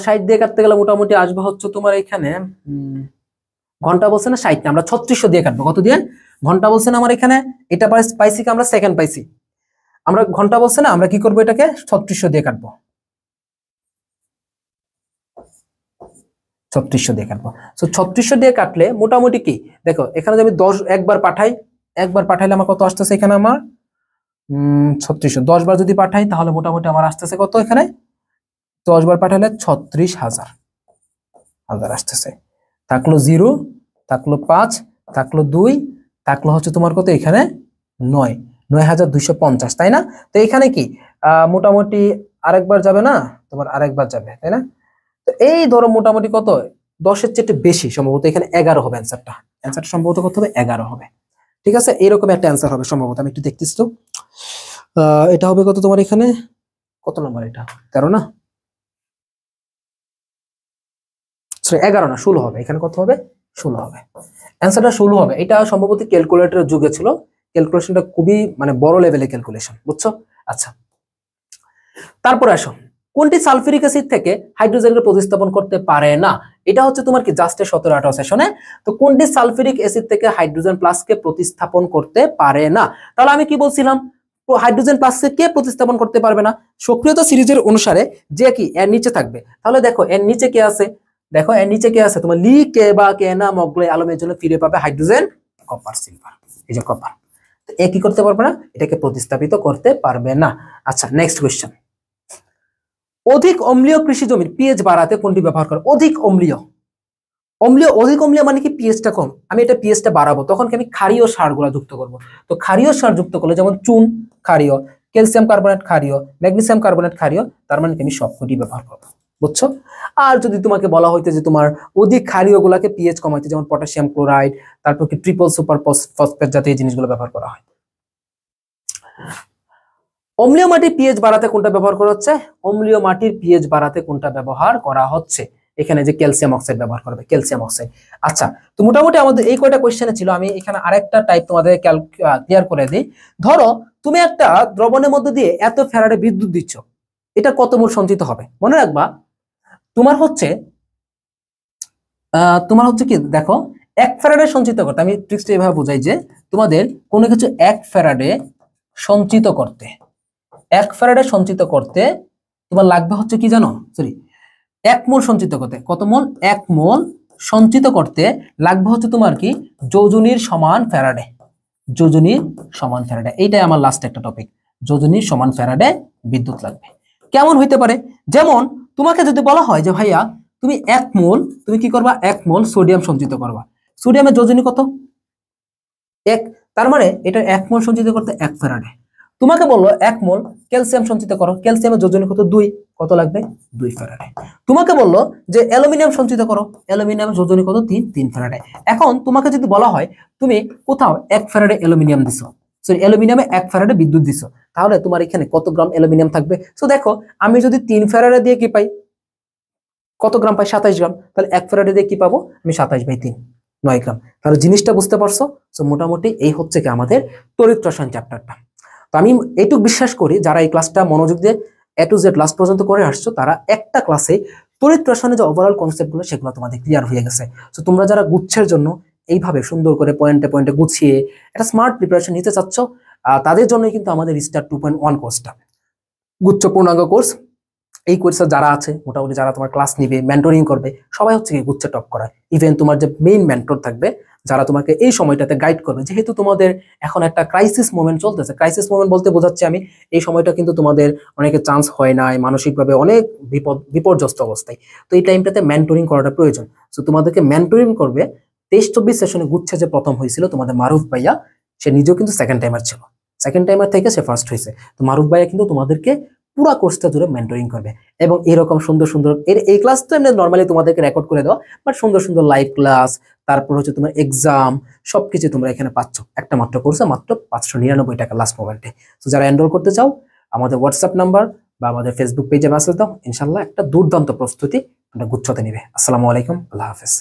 60 দিয়ে কাটতে গেলে মোটামুটি আসবে হচ্ছে তোমার এখানে ঘন্টা বলছে না 60 না, আমরা 3600 দিয়ে কাটবো। কত দিয়ে ঘন্টা বলছে না আমার এখানে, এটা পাইছি কি আমরা সেকেন্ড পাইছি, আমরা ঘন্টা বলছে না, আমরা কি করবো এটাকে 3600 দিয়ে কাটবো, 3600 দিয়ে কাটবো। সো 3600 দিয়ে কাটলে মোটামুটি কি দেখো, এখানে যদি আমি 10 একবার পাঠাই, একবার পাঠাইলে আমার কত আসতেছে এখানে আমার 3600, 10 বার যদি পাঠাই তাহলে মোটামুটি আমার আসতেছে কত এখানে, 10 বার পাঠালে 36,000 আসতেছে। থাকলো 0, থাকলো 5, থাকলো 2, থাকলো হচ্ছে তোমার কত এখানে 9, 9,250, তাই না? তো এখানে কি মোটামুটি আরেকবার যাবে না, তোমার আরেকবার যাবে, তাই না? তো এই ধরো মোটামুটি কত 10 এর চেয়ে বেশি সম্ভবত এখানে 11 হবে অ্যান্সারটা, সম্ভবত কত হবে 11 হবে। ঠিক আছে, এরকম একটা অ্যান্সার হবে সম্ভবত, আমি একটু দেখতেছি তো। এটা হবে কত তোমার এখানে, কত নম্বর এটা, 13 না, সরি 11 না, 16 হবে এখানে, কত হবে, 16 হবে, অ্যান্সারটা 16 হবে। এটা সম্ভবত ক্যালকুলেটরের যুগে ছিল, ক্যালকুলেশনটা খুবই মানে বড় লেভেলের ক্যালকুলেশন, বুঝছো? আচ্ছা, তারপরে আসো, কোনটি সালফিউরিক অ্যাসিড থেকে হাইড্রোজেনকে প্রতিস্থাপন করতে পারে না? এটা হচ্ছে তোমার কি জাস্টে 17-18 সেশনে। তো কোনটি সালফিউরিক অ্যাসিড থেকে হাইড্রোজেন প্লাসকে প্রতিস্থাপন করতে পারে না? তাহলে আমি কি বলছিলাম, হাইড্রোজেন প্লাসকে কে প্রতিস্থাপন করতে পারবে না? সক্রিয়তা সিরিজের অনুসারে যে কি এর নিচে থাকবে। তাহলে দেখো এর নিচে কে আছে, দেখো এর নিচে কে আছে, তোমার লি কে বা কে না মগলে আলমের জন্য ফিরে পাবে হাইড্রোজেন, কপার, সিলভার, এই যে কপার। তো এ কি করতে পারবে না, এটাকে প্রতিস্থাপিত করতে পারবে না। আচ্ছা, নেক্সট কোশ্চেন, অধিক অম্লীয় কৃষি জমির পিএইচ বাড়াতে কোনটি ব্যবহার করে? অধিক অম্লীয়, অধিক অম্লীয় মানে কি পিএইচটা কম, আমি এটা পিএইচটা বাড়াবো, তখন কি আমি ক্ষারীয় সারগুলো যুক্ত করব। তো ক্ষারীয় সার যুক্ত করলে যেমন চুন ক্ষারীয়, ক্যালসিয়াম কার্বনেট ক্ষারীয়, ম্যাগনেসিয়াম কার্বনেট ক্ষারীয়, তার মানে আমি সবকটি ব্যবহার করব, বুঝছো? আর যদি তোমাকে বলা হইতে যে তোমার অধিক ক্ষারীয় গুলাকে পিএইচ কমাইতে, যেমন পটাশিয়াম ক্লোরাইড, তারপর কি ট্রিপল সুপার ফসফেট জাতীয় জিনিসগুলো ব্যবহার করা হয়। অম্লীয় মাটির পিএইচ বাড়াতে কোনটা ব্যবহার করা হচ্ছে? অম্লীয় মাটির পিএইচ বাড়াতে কোনটা ব্যবহার করা হচ্ছে? এখানে যে ক্যালসিয়াম অক্সাইড ব্যবহার করবে, ক্যালসিয়াম অক্সাইড। আচ্ছা, তো মোটামুটি আমাদের এই কয়টা কোশ্চেনে ছিল, আমি এখানে আরেকটা টাইপ তোমাদের ক্লিয়ার করে দিই। ধরো তুমি একটা দ্রবণের মধ্যে দিয়ে এত ফ্যারাডে বিদ্যুৎ দিচ্ছ, এটা কত মোল সঞ্চিত হবে? মনে রাখবা তোমার হচ্ছে কি, দেখো 1 ফ্যারাডে সঞ্চিত করতে, আমি ট্রিক্সটা এভাবে বোঝাই যে তোমাদের কোনো কিছু 1 ফ্যারাডে সঞ্চিত করতে, 1 ফ্যারাডে সঞ্চিত করতে তোমার লাগবে হচ্ছে কি জানো, সরি 1 মোল সঞ্চিত করতে, কত মোল? 1 মোল সঞ্চিত করতে লাগবে হচ্ছে তোমার কি যোজনীর সমান ফ্যারাডে, যোজনীর সমান ফ্যারাডে। এইটাই আমার লাস্ট একটা টপিক, যোজনীর সমান ফ্যারাডে বিদ্যুৎ লাগবে। কেমন হইতে পারে? যেমন তোমাকে যদি বলা হয় যে ভাইয়া তুমি 1 মোল, তুমি কি করবা, 1 মোল সোডিয়াম সঞ্চিত করবা, সোডিয়ামের যোজনী কত? 1, তার মানে এটা 1 মোল সঞ্চিত করতে 1 ফ্যারাডে। তোমাকে বললো 1 মোল ক্যালসিয়াম সঞ্চিত করো, ক্যালসিয়ামের যোজনী কত? 2, কত লাগবে? 2 ফ্যারাডে। তোমাকে বললো যে অ্যালুমিনিয়াম সঞ্চিত করো, অ্যালুমিনিয়ামের যোজনী কত? 3 ফ্যারাডে। এখন তোমাকে যদি বলা হয় তুমি কোথাও 1 ফ্যারাডে অ্যালুমিনিয়াম দিছো, সরি অ্যালুমিনিয়ামে 1 ফ্যারাডে বিদ্যুৎ দিছো, তাহলে তোমার এখানে কত গ্রাম অ্যালুমিনিয়াম থাকবে? সো দেখো আমি যদি 3 ফ্যারাডে দিয়ে কি পাই, কত গ্রাম পাই? 27 গ্রাম। তাহলে 1 ফ্যারাডে দিয়ে কি পাবো আমি? 27/3, 9 গ্রাম। তাহলে জিনিসটা বুঝতে পারছো? সো মোটামুটি এই হচ্ছে কি আমাদের তড়িৎ রসায়ন চ্যাপ্টারটা। তো আমি এইটুকু বিশ্বাস করি যারা এই ক্লাসটা মনোযোগ দিয়ে A to Z লাস্ট পর্যন্ত করে আসছো, তারা একটা ক্লাসে তড়িৎ রসায়নের যে ওভারঅল কনসেপ্টগুলো সেগুলো তোমাদের ক্লিয়ার হয়ে গেছে। তো তোমরা যারা গুচ্ছের জন্য এইভাবে সুন্দর করে পয়েন্টে পয়েন্টে গুছিয়ে একটা স্মার্ট প্রিপারেশন নিতে চাচ্ছ, তাদের জন্যই কিন্তু আমাদের স্টার 2.1 কোর্সটা, গুচ্ছ পূর্ণাঙ্গ কোর্স। এই কোর্সে যারা আছে মোটামুটি, যারা তোমার ক্লাস নিবে, মেন্টরিং করবে, সবাই হচ্ছে কি গুচ্ছ টপ করায়। ইভেন তোমার যে মেইন মেন্টর থাকবে, যারা তোমাকে এই সময়টাতে গাইড করবে, যেহেতু তোমাদের এখন একটা ক্রাইসিস মোমেন্ট চলতেছে, ক্রাইসিস মোমেন্ট বলতে বোঝাচ্ছে আমি এই সময়টা কিন্তু তোমাদের অনেকে চান্স হয় নাই, মানসিকভাবে অনেক বিপর্যস্ত অবস্থায়। তো এই টাইমটাতে মেন্টরিং করাটা প্রয়োজন। সো তোমাদেরকে মেন্টরিং করবে 23-24 সেশনে গুচ্ছে যে প্রথম হয়েছিল তোমাদের মারুফ ভাইয়া, সে নিজেও কিন্তু সেকেন্ড টাইমার ছিল, সেকেন্ড টাইমার থেকে সে ফার্স্ট হয়েছে। তো মারুফ ভাইয়া কিন্তু তোমাদেরকে পুরো কোর্সটা জুড়ে মেন্টরিং করবে, এবং এরকম সুন্দর সুন্দর এই ক্লাস তো এমনি নর্মালি তোমাদেরকে রেকর্ড করে দেওয়া, বাট সুন্দর সুন্দর লাইভ ক্লাস, তারপর হচ্ছে তোমার এক্সাম, সবকিছু তোমরা এখানে পাচ্ছ একটা মাত্র কোর্সে, মাত্র 599 টাকা লাস্ট মোমেন্টে। তো যারা এনরোল করতে চাও আমাদের হোয়াটসঅ্যাপ নাম্বার বা আমাদের ফেসবুক পেজে মেসেজ দাও, ইনশাল্লাহ একটা দুর্দান্ত প্রস্তুতি গুচ্ছতে নিবে। আসসালামু আলাইকুম, আল্লাহ হাফেজ।